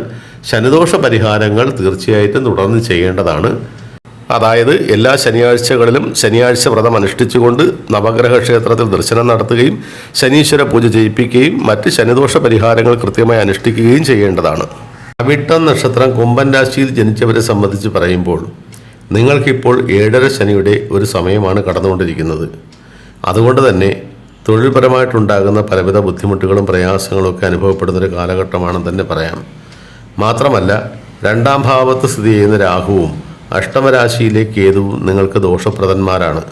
ശനിദോഷ പരിഹാരങ്ങൾ തീർച്ചയായിട്ടും തുടർന്ന് ചെയ്യേണ്ടതാണ്. അതായത് എല്ലാ ശനിയാഴ്ചകളിലും ശനിയാഴ്ച വ്രതം അനുഷ്ഠിച്ചുകൊണ്ട് നവഗ്രഹ ക്ഷേത്രത്തിൽ ദർശനം നടത്തുകയും ശനീശ്വര പൂജ ചെയ്യിപ്പിക്കുകയും മറ്റ് ശനിദോഷ പരിഹാരങ്ങൾ കൃത്യമായി അനുഷ്ഠിക്കുകയും ചെയ്യേണ്ടതാണ്. അവിട്ടം നക്ഷത്രം കുംഭൻ രാശിയിൽ ജനിച്ചവരെ സംബന്ധിച്ച് പറയുമ്പോൾ നിങ്ങൾക്കിപ്പോൾ 7.5 ശനിയുടെ ഒരു സമയമാണ് കടന്നുകൊണ്ടിരിക്കുന്നത്. അതുകൊണ്ട് തന്നെ തൊഴിൽപരമായിട്ടുണ്ടാകുന്ന പലവിധ ബുദ്ധിമുട്ടുകളും പ്രയാസങ്ങളും ഒക്കെ അനുഭവപ്പെടുന്നൊരു കാലഘട്ടമാണെന്ന് തന്നെ പറയാം. മാത്രമല്ല, 2ാം ഭാവത്ത് സ്ഥിതി ചെയ്യുന്ന രാഹുവും അഷ്ടമരാശിയിലെ കേതുവും നിങ്ങൾക്ക് ദോഷപ്രദന്മാരാണ്.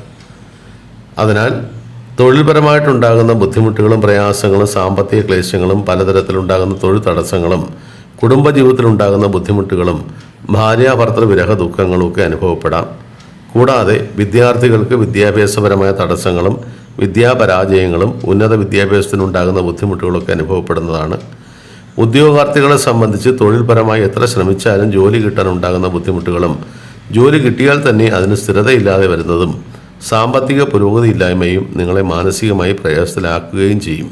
അതിനാൽ തൊഴിൽപരമായിട്ടുണ്ടാകുന്ന ബുദ്ധിമുട്ടുകളും പ്രയാസങ്ങളും സാമ്പത്തിക ക്ലേശങ്ങളും പലതരത്തിലുണ്ടാകുന്ന തൊഴിൽ തടസ്സങ്ങളും കുടുംബജീവിതത്തിലുണ്ടാകുന്ന ബുദ്ധിമുട്ടുകളും ഭാര്യാഭർത്തൃ വിരഹ ദുഃഖങ്ങളും ഒക്കെ അനുഭവപ്പെടാം. കൂടാതെ വിദ്യാർത്ഥികൾക്ക് വിദ്യാഭ്യാസപരമായ തടസ്സങ്ങളും വിദ്യാപരാജയങ്ങളും ഉന്നത വിദ്യാഭ്യാസത്തിനുണ്ടാകുന്ന ബുദ്ധിമുട്ടുകളൊക്കെ അനുഭവപ്പെടുന്നതാണ്. ഉദ്യോഗാർത്ഥികളെ സംബന്ധിച്ച് തൊഴിൽപരമായി എത്ര ശ്രമിച്ചാലും ജോലി കിട്ടാനുണ്ടാകുന്ന ബുദ്ധിമുട്ടുകളും ജോലി കിട്ടിയാൽ തന്നെ അതിന് സ്ഥിരതയില്ലാതെ വരുന്നതും സാമ്പത്തിക പുരോഗതിയില്ലായ്മയും നിങ്ങളെ മാനസികമായി പ്രയാസത്തിലാക്കുകയും ചെയ്യും.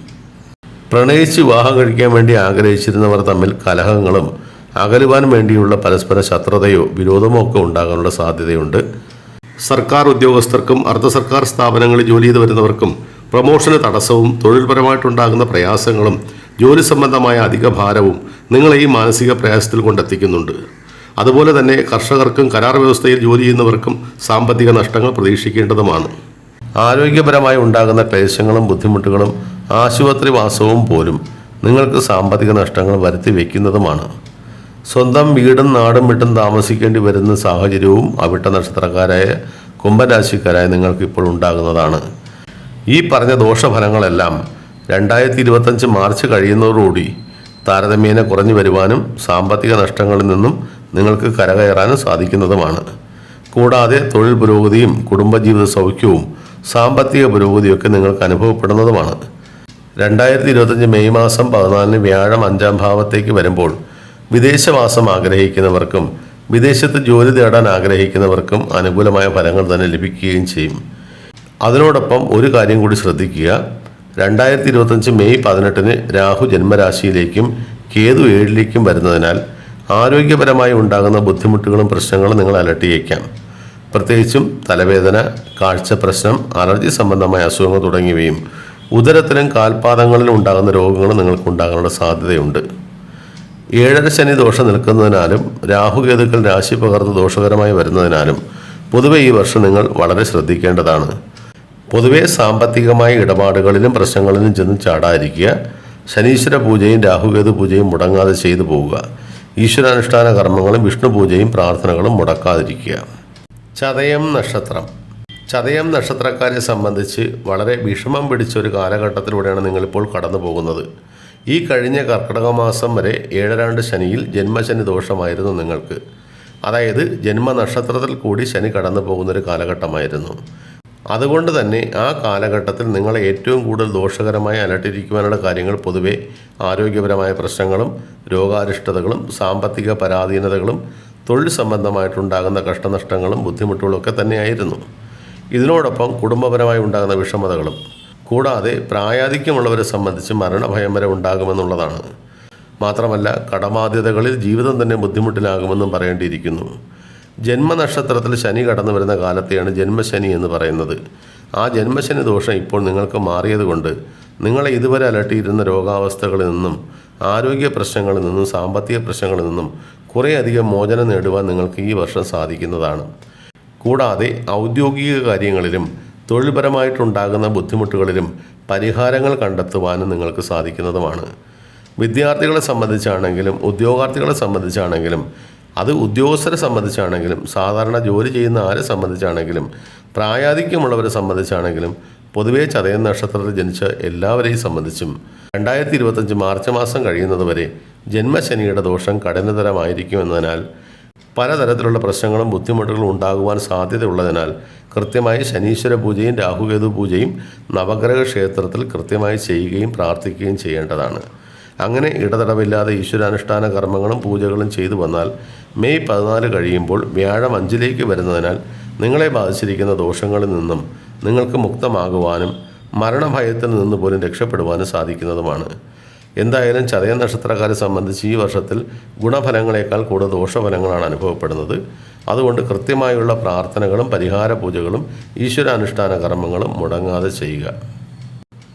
പ്രണയിച്ച് വിവാഹം കഴിക്കാൻ വേണ്ടി ആഗ്രഹിച്ചിരുന്നവർ തമ്മിൽ കലഹങ്ങളും അകലുവാൻ വേണ്ടിയുള്ള പരസ്പര ശത്രുതയോ വിരോധമോ ഒക്കെ ഉണ്ടാകാനുള്ള സാധ്യതയുണ്ട്. സർക്കാർ ഉദ്യോഗസ്ഥർക്കും അർദ്ധ സർക്കാർ സ്ഥാപനങ്ങളിൽ ജോലി ചെയ്ത് വരുന്നവർക്കും പ്രമോഷന് തടസ്സവും തൊഴിൽപരമായിട്ടുണ്ടാകുന്ന പ്രയാസങ്ങളും ജോലി സംബന്ധമായ അധിക ഭാരവും നിങ്ങളെ ഈ മാനസിക പ്രയാസത്തിൽ കൊണ്ടെത്തിക്കുന്നുണ്ട്. അതുപോലെ തന്നെ കർഷകർക്കും കരാർ വ്യവസ്ഥയിൽ ജോലി ചെയ്യുന്നവർക്കും സാമ്പത്തിക നഷ്ടങ്ങൾ പ്രതീക്ഷിക്കേണ്ടതുമാണ്. ആരോഗ്യപരമായി ഉണ്ടാകുന്ന ക്ലേശങ്ങളും ബുദ്ധിമുട്ടുകളും ആശുപത്രിവാസവും പോലും നിങ്ങൾക്ക് സാമ്പത്തിക നഷ്ടങ്ങൾ വരുത്തി വയ്ക്കുന്നതുമാണ്. സ്വന്തം വീടും നാടും വിട്ടും താമസിക്കേണ്ടി വരുന്ന സാഹചര്യവും അവിട്ട നക്ഷത്രക്കാരായ കുംഭരാശിക്കാരായ നിങ്ങൾക്ക് ഇപ്പോൾ ഉണ്ടാകുന്നതാണ്. ഈ പറഞ്ഞ ദോഷഫലങ്ങളെല്ലാം 2025 മാർച്ച് കഴിയുന്നതോടുകൂടി താരതമ്യേന കുറഞ്ഞു വരുവാനും സാമ്പത്തിക നഷ്ടങ്ങളിൽ നിന്നും നിങ്ങൾക്ക് കരകയറാനും സാധിക്കുന്നതുമാണ്. കൂടാതെ തൊഴിൽ പുരോഗതിയും കുടുംബജീവിത സൗഖ്യവും സാമ്പത്തിക പുരോഗതിയൊക്കെ നിങ്ങൾക്ക് അനുഭവപ്പെടുന്നതുമാണ്. 2025 മെയ് മാസം 14 വ്യാഴം 5ാം ഭാവത്തേക്ക് വരുമ്പോൾ വിദേശവാസം ആഗ്രഹിക്കുന്നവർക്കും വിദേശത്ത് ജോലി നേടാൻ ആഗ്രഹിക്കുന്നവർക്കും അനുകൂലമായ ഫലങ്ങൾ തന്നെ ലഭിക്കുകയും ചെയ്യും. അതിനോടൊപ്പം ഒരു കാര്യം കൂടി ശ്രദ്ധിക്കുക. 2025 മെയ് 18 രാഹു ജന്മരാശിയിലേക്കും കേതു 7ലേക്കും വരുന്നതിനാൽ ആരോഗ്യപരമായി ഉണ്ടാകുന്ന ബുദ്ധിമുട്ടുകളും പ്രശ്നങ്ങളും നിങ്ങൾ അലട്ടിയേക്കാം. പ്രത്യേകിച്ചും തലവേദന, കാഴ്ച പ്രശ്നം, അലർജി സംബന്ധമായ അസുഖങ്ങൾ തുടങ്ങിയവയും ഉദരത്തിലും കാൽപാദങ്ങളിലും ഉണ്ടാകുന്ന രോഗങ്ങളും നിങ്ങൾക്കുണ്ടാകാനുള്ള സാധ്യതയുണ്ട്. 7ര ശനി ദോഷം നിൽക്കുന്നതിനാലും രാഹുകേതുക്കൾ രാശി പകർന്ന് ദോഷകരമായി വരുന്നതിനാലും പൊതുവെ ഈ വർഷം നിങ്ങൾ വളരെ ശ്രദ്ധിക്കേണ്ടതാണ്. പൊതുവെ സാമ്പത്തികമായ ഇടപാടുകളിലും പ്രശ്നങ്ങളിലും ചെന്ന് ചാടാതിരിക്കുക. ശനീശ്വര പൂജയും രാഹുകേതു പൂജയും മുടങ്ങാതെ ചെയ്തു പോവുക. ഈശ്വരാനുഷ്ഠാന കർമ്മങ്ങളും വിഷ്ണു പൂജയും പ്രാർത്ഥനകളും മുടക്കാതിരിക്കുക. ചതയം നക്ഷത്രം. ചതയം നക്ഷത്രക്കാരെ സംബന്ധിച്ച് വളരെ വിഷമം പിടിച്ച ഒരു കാലഘട്ടത്തിലൂടെയാണ് നിങ്ങളിപ്പോൾ കടന്നു പോകുന്നത്. ഈ കഴിഞ്ഞ കർക്കിടക മാസം വരെ 7ാണ്ട് ശനിയിൽ ജന്മശനി ദോഷമായിരുന്നു നിങ്ങൾക്ക്. അതായത് ജന്മനക്ഷത്രത്തിൽ കൂടി ശനി കടന്നു പോകുന്നൊരു കാലഘട്ടമായിരുന്നു. അതുകൊണ്ട് തന്നെ ആ കാലഘട്ടത്തിൽ നിങ്ങളെ ഏറ്റവും കൂടുതൽ ദോഷകരമായി അലട്ടിരിക്കുവാനുള്ള കാര്യങ്ങൾ പൊതുവെ ആരോഗ്യപരമായ പ്രശ്നങ്ങളും രോഗാരിഷ്ടതകളും സാമ്പത്തിക പരാധീനതകളും തൊഴിൽ സംബന്ധമായിട്ടുണ്ടാകുന്ന കഷ്ടനഷ്ടങ്ങളും ബുദ്ധിമുട്ടുകളും ഒക്കെ തന്നെയായിരുന്നു. ഇതിനോടൊപ്പം കുടുംബപരമായി ഉണ്ടാകുന്ന വിഷമതകളും കൂടാതെ പ്രായാധിക്യമുള്ളവരെ സംബന്ധിച്ച് മരണഭയം വരെ ഉണ്ടാകുമെന്നുള്ളതാണ്. മാത്രമല്ല കടബാധ്യതകളിൽ ജീവിതം തന്നെ ബുദ്ധിമുട്ടിലാകുമെന്നും പറയേണ്ടിയിരിക്കുന്നു. ജന്മനക്ഷത്രത്തിൽ ശനി കടന്നു വരുന്ന കാലത്തെയാണ് ജന്മശനി എന്ന് പറയുന്നത്. ആ ജന്മശനി ദോഷം ഇപ്പോൾ നിങ്ങൾക്ക് മാറിയതുകൊണ്ട് നിങ്ങളെ ഇതുവരെ അലട്ടിയിരുന്ന രോഗാവസ്ഥകളിൽ നിന്നും ആരോഗ്യ പ്രശ്നങ്ങളിൽ നിന്നും സാമ്പത്തിക പ്രശ്നങ്ങളിൽ നിന്നും കുറേയധികം മോചനം നേടുവാൻ നിങ്ങൾക്ക് ഈ വർഷം സാധിക്കുന്നതാണ്. കൂടാതെ ഔദ്യോഗിക കാര്യങ്ങളിലും തൊഴിൽപരമായിട്ടുണ്ടാകുന്ന ബുദ്ധിമുട്ടുകളിലും പരിഹാരങ്ങൾ കണ്ടെത്തുവാനും നിങ്ങൾക്ക് സാധിക്കുന്നതുമാണ്. വിദ്യാർത്ഥികളെ സംബന്ധിച്ചാണെങ്കിലും ഉദ്യോഗാർത്ഥികളെ സംബന്ധിച്ചാണെങ്കിലും അത് ഉദ്യോഗസ്ഥരെ സംബന്ധിച്ചാണെങ്കിലും സാധാരണ ജോലി ചെയ്യുന്ന ആരെ സംബന്ധിച്ചാണെങ്കിലും പ്രായാധിക്യമുള്ളവരെ സംബന്ധിച്ചാണെങ്കിലും പൊതുവേ ചതയം നക്ഷത്രത്തിൽ ജനിച്ച എല്ലാവരെയും സംബന്ധിച്ചും 2025 മാർച്ച് മാസം കഴിയുന്നതുവരെ ജന്മശനിയുടെ ദോഷം കഠിനതരമായിരിക്കുമെന്നതിനാൽ പലതരത്തിലുള്ള പ്രശ്നങ്ങളും ബുദ്ധിമുട്ടുകളും ഉണ്ടാകുവാൻ സാധ്യതയുള്ളതിനാൽ കൃത്യമായി ശനീശ്വര പൂജയും രാഹുകേതു പൂജയും നവഗ്രഹ ക്ഷേത്രത്തിൽ കൃത്യമായി ചെയ്യുകയും പ്രാർത്ഥിക്കുകയും ചെയ്യേണ്ടതാണ്. അങ്ങനെ ഇടതടവില്ലാതെ ഈശ്വരാനുഷ്ഠാന കർമ്മങ്ങളും പൂജകളും ചെയ്തു വന്നാൽ മെയ് 14 കഴിയുമ്പോൾ വ്യാഴം 5ലേക്ക് വരുന്നതിനാൽ നിങ്ങളെ ബാധിച്ചിരിക്കുന്ന ദോഷങ്ങളിൽ നിന്നും നിങ്ങൾക്ക് മുക്തമാകുവാനും മരണഭയത്തിൽ നിന്ന് പോലും രക്ഷപ്പെടുവാനും സാധിക്കുന്നതുമാണ്. എന്തായാലും ചതയം നക്ഷത്രക്കാരെ സംബന്ധിച്ച് ഈ വർഷത്തിൽ ഗുണഫലങ്ങളെക്കാൾ കൂടുതൽ ദോഷഫലങ്ങളാണ് അനുഭവപ്പെടുന്നത്. അതുകൊണ്ട് കൃത്യമായുള്ള പ്രാർത്ഥനകളും പരിഹാര പൂജകളും ഈശ്വരാനുഷ്ഠാന കർമ്മങ്ങളും മുടങ്ങാതെ ചെയ്യുക.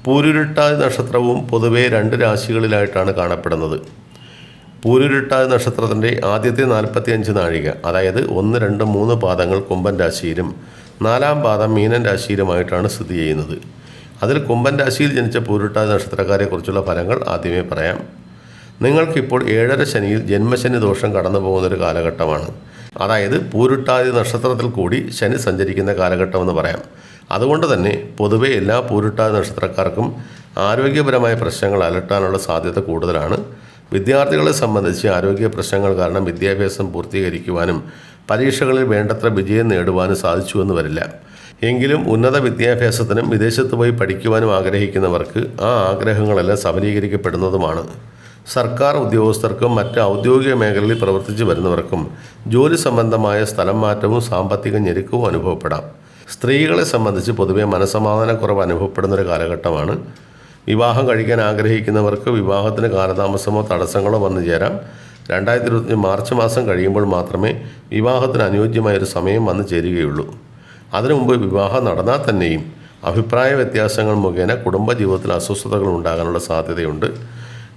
പൂരുരുട്ടാതി നക്ഷത്രവും പൊതുവെ 2 രാശികളിലായിട്ടാണ് കാണപ്പെടുന്നത്. പൂരുരുട്ടാതി നക്ഷത്രത്തിൻ്റെ ആദ്യത്തെ 45 നാഴിക, അതായത് 1, 2, 3 പാദങ്ങൾ കുംഭൻ രാശിയിലും 4ാം പാദം മീനൻ രാശിയിലുമായിട്ടാണ് സ്ഥിതി ചെയ്യുന്നത്. അതിൽ കുംഭൻ രാശിയിൽ ജനിച്ച പൂരുരുട്ടാതി നക്ഷത്രക്കാരെക്കുറിച്ചുള്ള ഫലങ്ങൾ ആദ്യമേ പറയാം. നിങ്ങൾക്കിപ്പോൾ 7.5 ശനിയിൽ ജന്മശനി ദോഷം കടന്നു പോകുന്നൊരു കാലഘട്ടമാണ്. അതായത് പൂരുരുട്ടാതി നക്ഷത്രത്തിൽ കൂടി ശനി സഞ്ചരിക്കുന്ന കാലഘട്ടമെന്ന് പറയാം. അതുകൊണ്ട് തന്നെ പൊതുവെ എല്ലാ പൂരുരുട്ടാതി നക്ഷത്രക്കാർക്കും ആരോഗ്യപരമായ പ്രശ്നങ്ങൾ അലട്ടാനുള്ള സാധ്യത കൂടുതലാണ്. വിദ്യാർത്ഥികളെ സംബന്ധിച്ച് ആരോഗ്യ പ്രശ്നങ്ങൾ കാരണം വിദ്യാഭ്യാസം പൂർത്തീകരിക്കുവാനും പരീക്ഷകളിൽ വേണ്ടത്ര വിജയം നേടുവാനും സാധിച്ചുവെന്ന് വരില്ല. എങ്കിലും ഉന്നത വിദ്യാഭ്യാസത്തിനും വിദേശത്ത് പോയി പഠിക്കുവാനും ആഗ്രഹിക്കുന്നവർക്ക് ആ ആഗ്രഹങ്ങളെല്ലാം സഫലീകരിക്കപ്പെടുന്നതുമാണ്. സർക്കാർ ഉദ്യോഗസ്ഥർക്കും മറ്റ് ഔദ്യോഗിക മേഖലയിൽ പ്രവർത്തിച്ചു വരുന്നവർക്കും ജോലി സംബന്ധമായ സ്ഥലം മാറ്റവും സാമ്പത്തിക ഞെരുക്കവും അനുഭവപ്പെടാം. സ്ത്രീകളെ സംബന്ധിച്ച് പൊതുവെ മനസ്സമാധാനക്കുറവ് അനുഭവപ്പെടുന്നൊരു കാലഘട്ടമാണ്. വിവാഹം കഴിക്കാൻ ആഗ്രഹിക്കുന്നവർക്ക് വിവാഹത്തിന് കാലതാമസമോ തടസ്സങ്ങളോ വന്നു ചേരാം. 2025 മാർച്ച് മാസം കഴിയുമ്പോൾ മാത്രമേ വിവാഹത്തിന് അനുയോജ്യമായൊരു സമയം വന്നു ചേരുകയുള്ളൂ. അതിനു മുമ്പ് വിവാഹം നടന്നാൽ തന്നെയും അഭിപ്രായ വ്യത്യാസങ്ങൾ മുഖേന കുടുംബജീവിതത്തിൽ അസ്വസ്ഥതകൾ ഉണ്ടാകാനുള്ള സാധ്യതയുണ്ട്.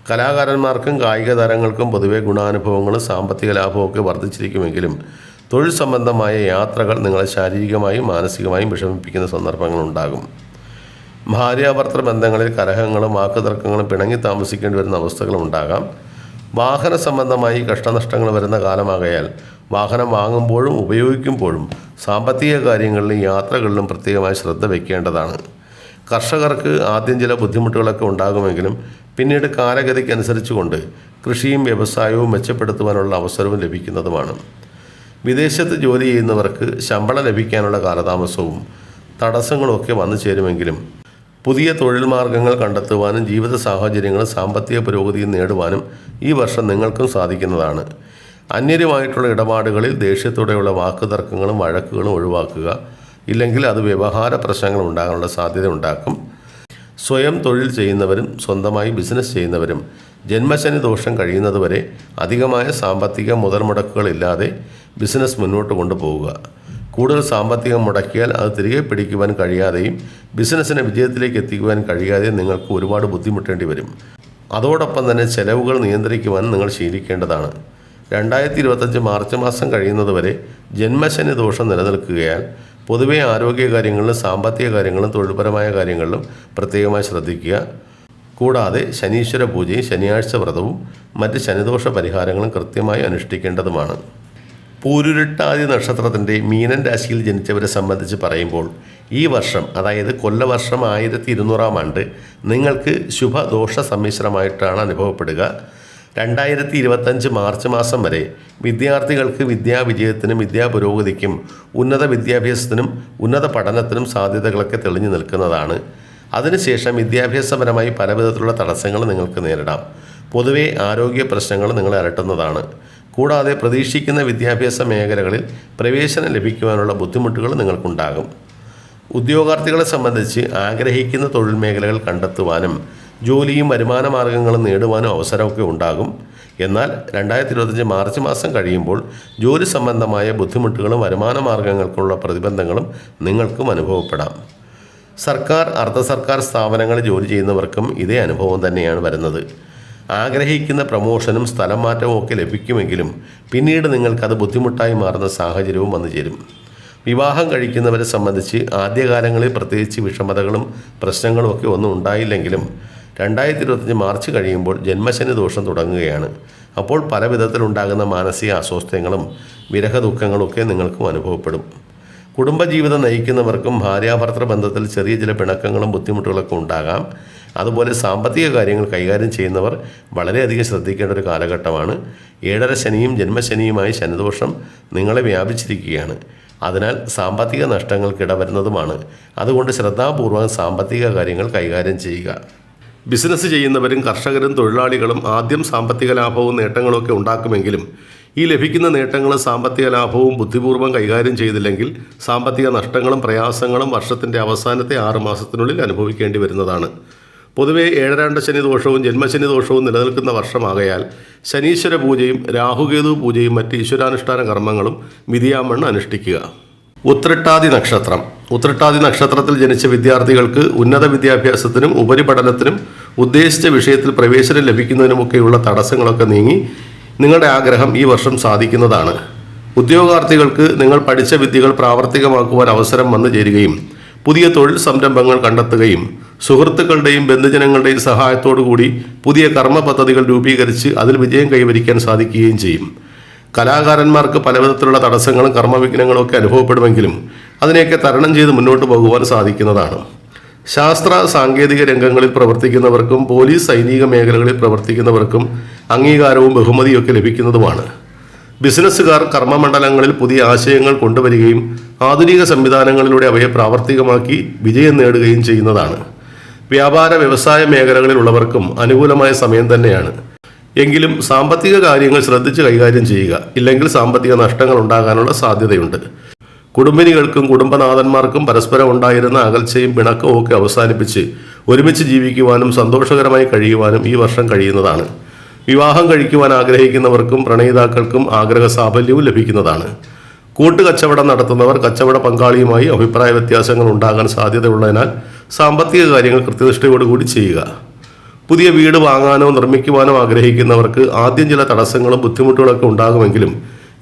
കലാകാരന്മാർക്കും കായിക താരങ്ങൾക്കും പൊതുവെ ഗുണാനുഭവങ്ങളും സാമ്പത്തിക ലാഭമൊക്കെ വർദ്ധിച്ചിരിക്കുമെങ്കിലും തൊഴിൽ സംബന്ധമായ യാത്രകൾ നിങ്ങളെ ശാരീരികമായും മാനസികമായും വിഷമിപ്പിക്കുന്ന സന്ദർഭങ്ങളുണ്ടാകും. ഭാര്യാഭർത്തൃ ബന്ധങ്ങളിൽ കലഹങ്ങളും വാക്കുതർക്കങ്ങളും പിണങ്ങി താമസിക്കേണ്ടി വരുന്ന അവസ്ഥകളും ഉണ്ടാകാം. വാഹന സംബന്ധമായി കഷ്ടനഷ്ടങ്ങൾ വരുന്ന കാലമാകയാൽ വാഹനം വാങ്ങുമ്പോഴും ഉപയോഗിക്കുമ്പോഴും സാമ്പത്തിക കാര്യങ്ങളിലും യാത്രകളിലും പ്രത്യേകമായി ശ്രദ്ധ വയ്ക്കേണ്ടതാണ്. കർഷകർക്ക് ആദ്യം ചില ബുദ്ധിമുട്ടുകളൊക്കെ ഉണ്ടാകുമെങ്കിലും പിന്നീട് കാലഗതിക്കനുസരിച്ചുകൊണ്ട് കൃഷിയും വ്യവസായവും മെച്ചപ്പെടുത്തുവാനുള്ള അവസരവും ലഭിക്കുന്നതുമാണ്. വിദേശത്ത് ജോലി ചെയ്യുന്നവർക്ക് ശമ്പളം ലഭിക്കാനുള്ള കാലതാമസവും തടസ്സങ്ങളുമൊക്കെ വന്നു ചേരുമെങ്കിലും പുതിയ തൊഴിൽ മാർഗങ്ങൾ കണ്ടെത്തുവാനും ജീവിത സാഹചര്യങ്ങളും സാമ്പത്തിക പുരോഗതിയും നേടുവാനും ഈ വർഷം നിങ്ങൾക്കും സാധിക്കുന്നതാണ്. അന്യരുമായിട്ടുള്ള ഇടപാടുകളിൽ ദേഷ്യത്തോടെയുള്ള വാക്കുതർക്കങ്ങളും വഴക്കുകളും ഒഴിവാക്കുക. ഇല്ലെങ്കിൽ അത് വ്യവഹാര പ്രശ്നങ്ങൾ ഉണ്ടാകാനുള്ള സാധ്യത ഉണ്ടാക്കും. സ്വയം തൊഴിൽ ചെയ്യുന്നവരും സ്വന്തമായി ബിസിനസ് ചെയ്യുന്നവരും ജന്മശനി ദോഷം കഴിയുന്നതുവരെ അധികമായ സാമ്പത്തിക മുതൽ മുടക്കുകളില്ലാതെ ബിസിനസ് മുന്നോട്ട് കൊണ്ടുപോവുക. കൂടുതൽ സാമ്പത്തികം മുടക്കിയാൽ അത് തിരികെ പിടിക്കുവാൻ കഴിയാതെയും ബിസിനസ്സിനെ വിജയത്തിലേക്ക് എത്തിക്കുവാൻ കഴിയാതെയും നിങ്ങൾക്ക് ഒരുപാട് ബുദ്ധിമുട്ടേണ്ടി വരും. അതോടൊപ്പം തന്നെ ചെലവുകൾ നിയന്ത്രിക്കുവാൻ നിങ്ങൾ ശീലിക്കേണ്ടതാണ്. 2025 മാർച്ച് മാസം കഴിയുന്നതുവരെ ജന്മശനി ദോഷം നിലനിൽക്കുകയാൽ പൊതുവെ ആരോഗ്യ കാര്യങ്ങളിലും സാമ്പത്തിക കാര്യങ്ങളിലും തൊഴിൽപരമായ കാര്യങ്ങളിലും പ്രത്യേകമായി ശ്രദ്ധിക്കുക. കൂടാതെ ശനീശ്വര പൂജയും ശനിയാഴ്ച വ്രതവും മറ്റ് ശനിദോഷ പരിഹാരങ്ങളും കൃത്യമായി അനുഷ്ഠിക്കേണ്ടതുമാണ്. പൂരുരുട്ടാതി നക്ഷത്രത്തിൻ്റെ മീനൻ രാശിയിൽ ജനിച്ചവരെ സംബന്ധിച്ച് പറയുമ്പോൾ ഈ വർഷം, അതായത് കൊല്ലവർഷം 1200 ആണ്ട് നിങ്ങൾക്ക് ശുഭദോഷ സമ്മിശ്രമായിട്ടാണ് അനുഭവപ്പെടുക. 2025 മാർച്ച് മാസം വരെ വിദ്യാർത്ഥികൾക്ക് വിദ്യാവിജയത്തിനും വിദ്യാപുരോഗതിക്കും ഉന്നത വിദ്യാഭ്യാസത്തിനും ഉന്നത പഠനത്തിനും സാധ്യതകളൊക്കെ തെളിഞ്ഞു നിൽക്കുന്നതാണ്. അതിനുശേഷം വിദ്യാഭ്യാസപരമായി പലവിധത്തിലുള്ള തടസ്സങ്ങൾ നിങ്ങൾക്ക് നേരിടാം. പൊതുവെ ആരോഗ്യ പ്രശ്നങ്ങൾ നിങ്ങളെ അലട്ടുന്നതാണ്. കൂടാതെ പ്രതീക്ഷിക്കുന്ന വിദ്യാഭ്യാസ മേഖലകളിൽ പ്രവേശനം ലഭിക്കുവാനുള്ള ബുദ്ധിമുട്ടുകൾ നിങ്ങൾക്കുണ്ടാകും. ഉദ്യോഗാർത്ഥികളെ സംബന്ധിച്ച് ആഗ്രഹിക്കുന്ന തൊഴിൽ മേഖലകൾ കണ്ടെത്തുവാനും ജോലിയും വരുമാന മാർഗങ്ങളും നേടുവാനും അവസരമൊക്കെ ഉണ്ടാകും. എന്നാൽ 2025 മാർച്ച് മാസം കഴിയുമ്പോൾ ജോലി സംബന്ധമായ ബുദ്ധിമുട്ടുകളും വരുമാന മാർഗങ്ങൾക്കുള്ള പ്രതിബന്ധങ്ങളും നിങ്ങൾക്കും അനുഭവപ്പെടാം. സർക്കാർ അർദ്ധ സർക്കാർ സ്ഥാപനങ്ങളിൽ ജോലി ചെയ്യുന്നവർക്കും ഇതേ അനുഭവം തന്നെയാണ് വരുന്നത്. ആഗ്രഹിക്കുന്ന പ്രമോഷനും സ്ഥലം മാറ്റവും ഒക്കെ ലഭിക്കുമെങ്കിലും പിന്നീട് നിങ്ങൾക്കത് ബുദ്ധിമുട്ടായി മാറുന്ന സാഹചര്യവും വന്നു ചേരും. വിവാഹം കഴിക്കുന്നവരെ സംബന്ധിച്ച് ആദ്യകാലങ്ങളിൽ പ്രത്യേകിച്ച് വിഷമതകളും പ്രശ്നങ്ങളും ഒക്കെ ഒന്നും ഉണ്ടായില്ലെങ്കിലും 2025 മാർച്ച് കഴിയുമ്പോൾ ജന്മശനി ദോഷം തുടങ്ങുകയാണ്. അപ്പോൾ പല വിധത്തിലുണ്ടാകുന്ന മാനസിക അസ്വസ്ഥങ്ങളും വിരഹ ദുഃഖങ്ങളൊക്കെ നിങ്ങൾക്കും അനുഭവപ്പെടും. കുടുംബജീവിതം നയിക്കുന്നവർക്കും ഭാര്യാഭർത്തൃ ബന്ധത്തിൽ ചെറിയ ചില പിണക്കങ്ങളും ബുദ്ധിമുട്ടുകളൊക്കെ ഉണ്ടാകാം. അതുപോലെ സാമ്പത്തിക കാര്യങ്ങൾ കൈകാര്യം ചെയ്യുന്നവർ വളരെയധികം ശ്രദ്ധിക്കേണ്ട ഒരു കാലഘട്ടമാണ്. 7.5 ശനിയും ജന്മശനിയുമായി ശനിദോഷം നിങ്ങളെ വ്യാപിച്ചിരിക്കുകയാണ്. അതിനാൽ സാമ്പത്തിക നഷ്ടങ്ങൾക്ക് ഇടവരുന്നതുമാണ്. അതുകൊണ്ട് ശ്രദ്ധാപൂർവം സാമ്പത്തിക കാര്യങ്ങൾ കൈകാര്യം ചെയ്യുക. ബിസിനസ് ചെയ്യുന്നവരും കർഷകരും തൊഴിലാളികളും ആദ്യം സാമ്പത്തിക ലാഭവും നേട്ടങ്ങളൊക്കെ ഉണ്ടാക്കുമെങ്കിലും ഈ ലഭിക്കുന്ന നേട്ടങ്ങളും സാമ്പത്തിക ലാഭവും ബുദ്ധിപൂർവ്വം കൈകാര്യം ചെയ്തില്ലെങ്കിൽ സാമ്പത്തിക നഷ്ടങ്ങളും പ്രയാസങ്ങളും വർഷത്തിൻ്റെ അവസാനത്തെ 6 മാസത്തിനുള്ളിൽ അനുഭവിക്കേണ്ടി വരുന്നതാണ്. പൊതുവെ 7.2 ശനി ദോഷവും ജന്മശനി ദോഷവും നിലനിൽക്കുന്ന വർഷമാകയാൽ ശനീശ്വര പൂജയും രാഹുകേതു പൂജയും മറ്റ് ഈശ്വരാനുഷ്ഠാന കർമ്മങ്ങളും വിധിയാമണ്ണം അനുഷ്ഠിക്കുക. ഉത്രട്ടാതി നക്ഷത്രം. ഉത്രട്ടാതി നക്ഷത്രത്തിൽ ജനിച്ച വിദ്യാർത്ഥികൾക്ക് ഉന്നത വിദ്യാഭ്യാസത്തിനും ഉപരിപഠനത്തിനും ഉദ്ദേശിച്ച വിഷയത്തിൽ പ്രവേശനം ലഭിക്കുന്നതിനുമൊക്കെയുള്ള തടസ്സങ്ങളൊക്കെ നീങ്ങി നിങ്ങളുടെ ആഗ്രഹം ഈ വർഷം സാധിക്കുന്നതാണ്. ഉദ്യോഗാർത്ഥികൾക്ക് നിങ്ങൾ പഠിച്ച വിദ്യകൾ പ്രാവർത്തികമാക്കുവാൻ അവസരം വന്നു ചേരുകയും പുതിയ തൊഴിൽ സംരംഭങ്ങൾ കണ്ടെത്തുകയും സുഹൃത്തുക്കളുടെയും ബന്ധുജനങ്ങളുടെയും സഹായത്തോടു കൂടി പുതിയ കർമ്മ പദ്ധതികൾ രൂപീകരിച്ച് അതിൽ വിജയം കൈവരിക്കാൻ സാധിക്കുകയും ചെയ്യും. കലാകാരന്മാർക്ക് പലവിധത്തിലുള്ള തടസ്സങ്ങളും കർമ്മവിഘ്നങ്ങളും ഒക്കെ അനുഭവപ്പെടുമെങ്കിലും അതിനെയൊക്കെ തരണം ചെയ്ത് മുന്നോട്ട് പോകുവാൻ സാധിക്കുന്നതാണ്. ശാസ്ത്ര സാങ്കേതിക രംഗങ്ങളിൽ പ്രവർത്തിക്കുന്നവർക്കും പോലീസ് സൈനിക മേഖലകളിൽ പ്രവർത്തിക്കുന്നവർക്കും അംഗീകാരവും ബഹുമതിയൊക്കെ ലഭിക്കുന്നതുമാണ്. ബിസിനസ്സുകാർ കർമ്മമണ്ഡലങ്ങളിൽ പുതിയ ആശയങ്ങൾ കൊണ്ടുവരികയും ആധുനിക സംവിധാനങ്ങളിലൂടെ അവയെ പ്രാവർത്തികമാക്കി വിജയം നേടുകയും ചെയ്യുന്നതാണ്. വ്യാപാര വ്യവസായ മേഖലകളിലുള്ളവർക്കും അനുകൂലമായ സമയം തന്നെയാണ്. എങ്കിലും സാമ്പത്തിക കാര്യങ്ങൾ ശ്രദ്ധിച്ച് കൈകാര്യം ചെയ്യുക, ഇല്ലെങ്കിൽ സാമ്പത്തിക നഷ്ടങ്ങൾ ഉണ്ടാകാനുള്ള സാധ്യതയുണ്ട്. കുടുംബിനികൾക്കും കുടുംബനാഥന്മാർക്കും പരസ്പരം ഉണ്ടായിരുന്ന അകൽച്ചയും പിണക്കവും ഒക്കെ അവസാനിപ്പിച്ച് ഒരുമിച്ച് ജീവിക്കുവാനും സന്തോഷകരമായി കഴിയുവാനും ഈ വർഷം കഴിയുന്നതാണ്. വിവാഹം കഴിക്കുവാൻ ആഗ്രഹിക്കുന്നവർക്കും പ്രണയിതാക്കൾക്കും ആഗ്രഹ സാഫല്യവും ലഭിക്കുന്നതാണ്. കൂട്ടുകച്ചവടം നടത്തുന്നവർ കച്ചവട പങ്കാളിയുമായി അഭിപ്രായ വ്യത്യാസങ്ങൾ ഉണ്ടാകാൻ സാധ്യതയുള്ളതിനാൽ സാമ്പത്തിക കാര്യങ്ങൾ കൃത്യനിഷ്ഠയോടുകൂടി ചെയ്യുക. പുതിയ വീട് വാങ്ങാനോ നിർമ്മിക്കുവാനോ ആഗ്രഹിക്കുന്നവർക്ക് ആദ്യം ചില തടസ്സങ്ങളും ബുദ്ധിമുട്ടുകളൊക്കെ ഉണ്ടാകുമെങ്കിലും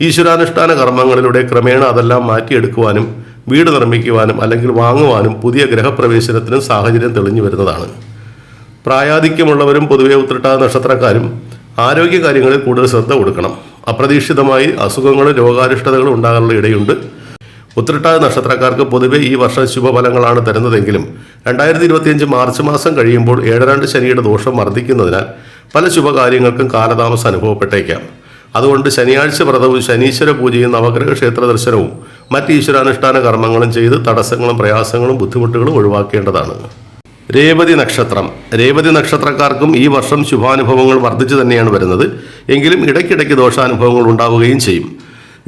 ഈശ്വരാനുഷ്ഠാന കർമ്മങ്ങളിലൂടെ ക്രമേണ അതെല്ലാം മാറ്റിയെടുക്കുവാനും വീട് നിർമ്മിക്കുവാനും അല്ലെങ്കിൽ വാങ്ങുവാനും പുതിയ ഗ്രഹപ്രവേശനത്തിനും സാഹചര്യം തെളിഞ്ഞു വരുന്നതാണ്. പ്രായാധിക്യമുള്ളവരും പൊതുവെ ഉത്രട്ടാതി നക്ഷത്രക്കാരും ആരോഗ്യകാര്യങ്ങളിൽ കൂടുതൽ ശ്രദ്ധ കൊടുക്കണം. അപ്രതീക്ഷിതമായി അസുഖങ്ങളും രോഗാരിഷ്ടതകളും ഉണ്ടാകാനുള്ള ഇടയുണ്ട്. ഉത്രട്ടാതി നക്ഷത്രക്കാർക്ക് പൊതുവെ ഈ വർഷം ശുഭഫലങ്ങളാണ് തരുന്നതെങ്കിലും 2025 മാർച്ച് മാസം കഴിയുമ്പോൾ 7 ശനിയുടെ ദോഷം വർദ്ധിക്കുന്നതിനാൽ പല ശുഭകാര്യങ്ങൾക്കും കാലതാമസം അനുഭവപ്പെട്ടേക്കാം. അതുകൊണ്ട് ശനിയാഴ്ച വ്രതവും ശനീശ്വര പൂജയും നവഗ്രഹ ക്ഷേത്ര ദർശനവും മറ്റ് ഈശ്വരാനുഷ്ഠാന കർമ്മങ്ങളും ചെയ്ത് തടസ്സങ്ങളും പ്രയാസങ്ങളും ബുദ്ധിമുട്ടുകളും ഒഴിവാക്കേണ്ടതാണ്. രേവതി നക്ഷത്രം. രേവതി നക്ഷത്രക്കാർക്കും ഈ വർഷം ശുഭാനുഭവങ്ങൾ വർദ്ധിച്ചു തന്നെയാണ് വരുന്നത്. എങ്കിലും ഇടയ്ക്കിടയ്ക്ക് ദോഷാനുഭവങ്ങൾ ഉണ്ടാവുകയും ചെയ്യും.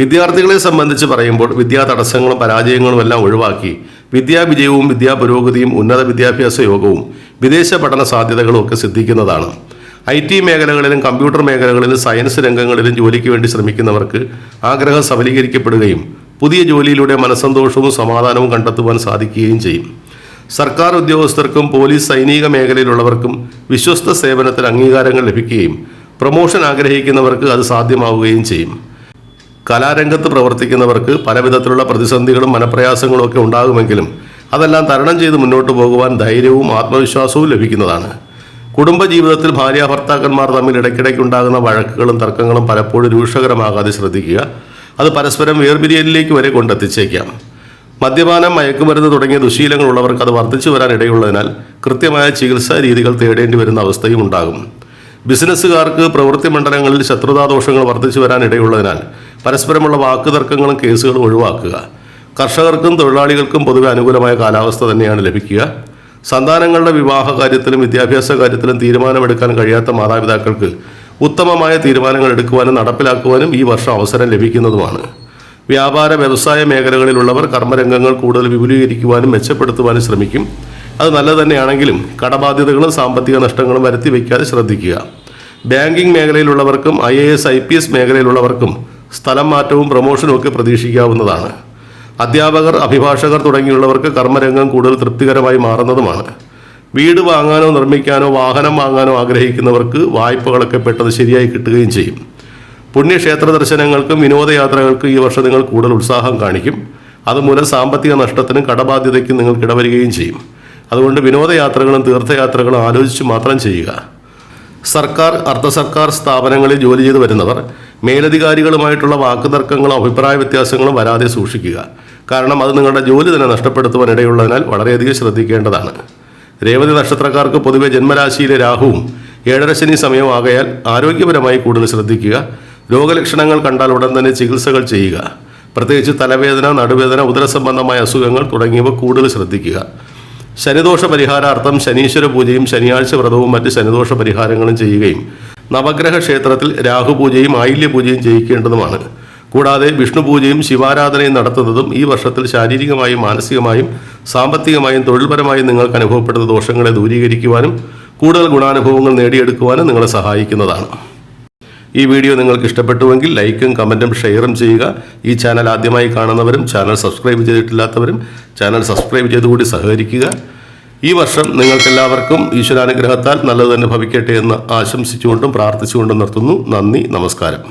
വിദ്യാർത്ഥികളെ സംബന്ധിച്ച് പറയുമ്പോൾ വിദ്യാ തടസ്സങ്ങളും പരാജയങ്ങളും എല്ലാം ഒഴിവാക്കി വിദ്യാവിജയവും വിദ്യാപുരോഗതിയും ഉന്നത വിദ്യാഭ്യാസ യോഗവും വിദേശ പഠന സാധ്യതകളും ഒക്കെ സിദ്ധിക്കുന്നതാണ്. IT മേഖലകളിലും കമ്പ്യൂട്ടർ മേഖലകളിലും സയൻസ് രംഗങ്ങളിലും ജോലിക്ക് വേണ്ടി ശ്രമിക്കുന്നവർക്ക് ആഗ്രഹം സഫലീകരിക്കപ്പെടുകയും പുതിയ ജോലിയിലൂടെ മനസ്സന്തോഷവും സമാധാനവും കണ്ടെത്തുവാൻ സാധിക്കുകയും ചെയ്യും. സർക്കാർ ഉദ്യോഗസ്ഥർക്കും പോലീസ് സൈനിക മേഖലയിലുള്ളവർക്കും വിശ്വസ്ത സേവനത്തിൽ അംഗീകാരങ്ങൾ ലഭിക്കുകയും പ്രൊമോഷൻ ആഗ്രഹിക്കുന്നവർക്ക് അത് സാധ്യമാവുകയും ചെയ്യും. കലാരംഗത്ത് പ്രവർത്തിക്കുന്നവർക്ക് പലവിധത്തിലുള്ള പ്രതിസന്ധികളും മനപ്രയാസങ്ങളും ഒക്കെ ഉണ്ടാകുമെങ്കിലും അതെല്ലാം തരണം ചെയ്ത് മുന്നോട്ട് പോകുവാൻ ധൈര്യവും ആത്മവിശ്വാസവും ലഭിക്കുന്നതാണ്. കുടുംബജീവിതത്തിൽ ഭാര്യാഭർത്താക്കന്മാർ തമ്മിൽ ഇടയ്ക്കിടയ്ക്കുണ്ടാകുന്ന വഴക്കുകളും തർക്കങ്ങളും പലപ്പോഴും രൂക്ഷകരമാകാതെ ശ്രദ്ധിക്കുക. അത് പരസ്പരം വേർപിരിയലിലേക്ക് വരെ കൊണ്ടെത്തിച്ചേക്കാം. മദ്യപാനം, മയക്കുമരുന്ന് തുടങ്ങിയ ദുശീലങ്ങളുള്ളവർക്ക് അത് വർദ്ധിച്ചു വരാൻ ഇടയുള്ളതിനാൽ കൃത്യമായ ചികിത്സാ രീതികൾ തേടേണ്ടി വരുന്ന അവസ്ഥയും ഉണ്ടാകും. ബിസിനസ്സുകാർക്ക് പ്രവൃത്തി മണ്ഡലങ്ങളിൽ ശത്രുതാദോഷങ്ങൾ വർദ്ധിച്ചു വരാൻ ഇടയുള്ളതിനാൽ പരസ്പരമുള്ള വാക്കുതർക്കങ്ങളും കേസുകളും ഒഴിവാക്കുക. കർഷകർക്കും തൊഴിലാളികൾക്കും പൊതുവെ അനുകൂലമായ കാലാവസ്ഥ തന്നെയാണ് ലഭിക്കുക. സന്താനങ്ങളുടെ വിവാഹ കാര്യത്തിലും വിദ്യാഭ്യാസ കാര്യത്തിലും തീരുമാനമെടുക്കാൻ കഴിയാത്ത മാതാപിതാക്കൾക്ക് ഉത്തമമായ തീരുമാനങ്ങൾ എടുക്കുവാനും നടപ്പിലാക്കുവാനും ഈ വർഷം അവസരം ലഭിക്കുന്നതുമാണ്. വ്യാപാര വ്യവസായ മേഖലകളിലുള്ളവർ കർമ്മരംഗങ്ങൾ കൂടുതൽ വിപുലീകരിക്കുവാനും മെച്ചപ്പെടുത്തുവാനും ശ്രമിക്കും. അത് നല്ലത് തന്നെയാണെങ്കിലും കടബാധ്യതകളും സാമ്പത്തിക നഷ്ടങ്ങളും വരുത്തി വയ്ക്കാതെ ശ്രദ്ധിക്കുക. ബാങ്കിംഗ് മേഖലയിലുള്ളവർക്കും IAS IPS മേഖലയിലുള്ളവർക്കും സ്ഥലം മാറ്റവും പ്രൊമോഷനും ഒക്കെ പ്രതീക്ഷിക്കാവുന്നതാണ്. അധ്യാപകർ, അഭിഭാഷകർ തുടങ്ങിയുള്ളവർക്ക് കർമ്മരംഗം കൂടുതൽ തൃപ്തികരമായി മാറുന്നതുമാണ്. വീട് വാങ്ങാനോ നിർമ്മിക്കാനോ വാഹനം വാങ്ങാനോ ആഗ്രഹിക്കുന്നവർക്ക് വായ്പകളൊക്കെ പെട്ടെന്ന് ശരിയായി കിട്ടുകയും ചെയ്യും. പുണ്യക്ഷേത്ര ദർശനങ്ങൾക്കും വിനോദയാത്രകൾക്കും ഈ വർഷം നിങ്ങൾ കൂടുതൽ ഉത്സാഹം കാണിക്കും. അതുമൂലം സാമ്പത്തിക നഷ്ടത്തിനും കടബാധ്യതയ്ക്കും നിങ്ങൾക്ക് ഇടവരികയും ചെയ്യും. അതുകൊണ്ട് വിനോദയാത്രകളും തീർത്ഥയാത്രകളും ആലോചിച്ച് മാത്രം ചെയ്യുക. സർക്കാർ, അർദ്ധ സർക്കാർ സ്ഥാപനങ്ങളിൽ ജോലി ചെയ്തു വരുന്നവർ മേലധികാരികളുമായിട്ടുള്ള വാക്കുതർക്കങ്ങളും അഭിപ്രായ വ്യത്യാസങ്ങളും വരാതെ സൂക്ഷിക്കുക. കാരണം അത് നിങ്ങളുടെ ജോലി തന്നെ നഷ്ടപ്പെടുത്തുവാൻ ഇടയുള്ളതിനാൽ വളരെയധികം ശ്രദ്ധിക്കേണ്ടതാണ്. രേവതി നക്ഷത്രക്കാർക്ക് പൊതുവെ ജന്മരാശിയിലെ രാഹുവും 7 ശനി സമയമാകയാൽ ആരോഗ്യപരമായി കൂടുതൽ ശ്രദ്ധിക്കുക. രോഗലക്ഷണങ്ങൾ കണ്ടാൽ ഉടൻ തന്നെ ചികിത്സകൾ ചെയ്യുക. പ്രത്യേകിച്ച് തലവേദന, നടുവേദന, ഉദരസംബന്ധമായ അസുഖങ്ങൾ തുടങ്ങിയവ കൂടുതൽ ശ്രദ്ധിക്കുക. ശനിദോഷ പരിഹാരാർത്ഥം ശനീശ്വര പൂജയും ശനിയാഴ്ച വ്രതവും മറ്റ് ശനിദോഷ പരിഹാരങ്ങളും ചെയ്യുകയും നവഗ്രഹ ക്ഷേത്രത്തിൽ രാഹുപൂജയും ആയില്യപൂജയും ചെയ്യിക്കേണ്ടതുമാണ്. കൂടാതെ വിഷ്ണു പൂജയും ശിവാരാധനയും നടത്തുന്നതും ഈ വർഷത്തിൽ ശാരീരികമായും മാനസികമായും സാമ്പത്തികമായും തൊഴിൽപരമായും നിങ്ങൾക്ക് അനുഭവപ്പെടുന്ന ദോഷങ്ങളെ ദൂരീകരിക്കുവാനും കൂടുതൽ ഗുണാനുഭവങ്ങൾ നേടിയെടുക്കുവാനും നിങ്ങളെ സഹായിക്കുന്നതാണ്. ഈ വീഡിയോ നിങ്ങൾക്ക് ഇഷ്ടപ്പെട്ടുവെങ്കിൽ ലൈക്കും കമൻറ്റും ഷെയറും ചെയ്യുക. ഈ ചാനൽ ആദ്യമായി കാണുന്നവരും ചാനൽ സബ്സ്ക്രൈബ് ചെയ്തിട്ടില്ലാത്തവരും ചാനൽ സബ്സ്ക്രൈബ് ചെയ്തുകൂടി സഹകരിക്കുക. ഈ വർഷം നിങ്ങൾക്കെല്ലാവർക്കും ഈശ്വരാനുഗ്രഹത്താൽ നല്ലത് തന്നെ ഭവിക്കട്ടെ എന്ന് ആശംസിച്ചുകൊണ്ടും പ്രാർത്ഥിച്ചുകൊണ്ടും നിർത്തുന്നു. നന്ദി, നമസ്കാരം.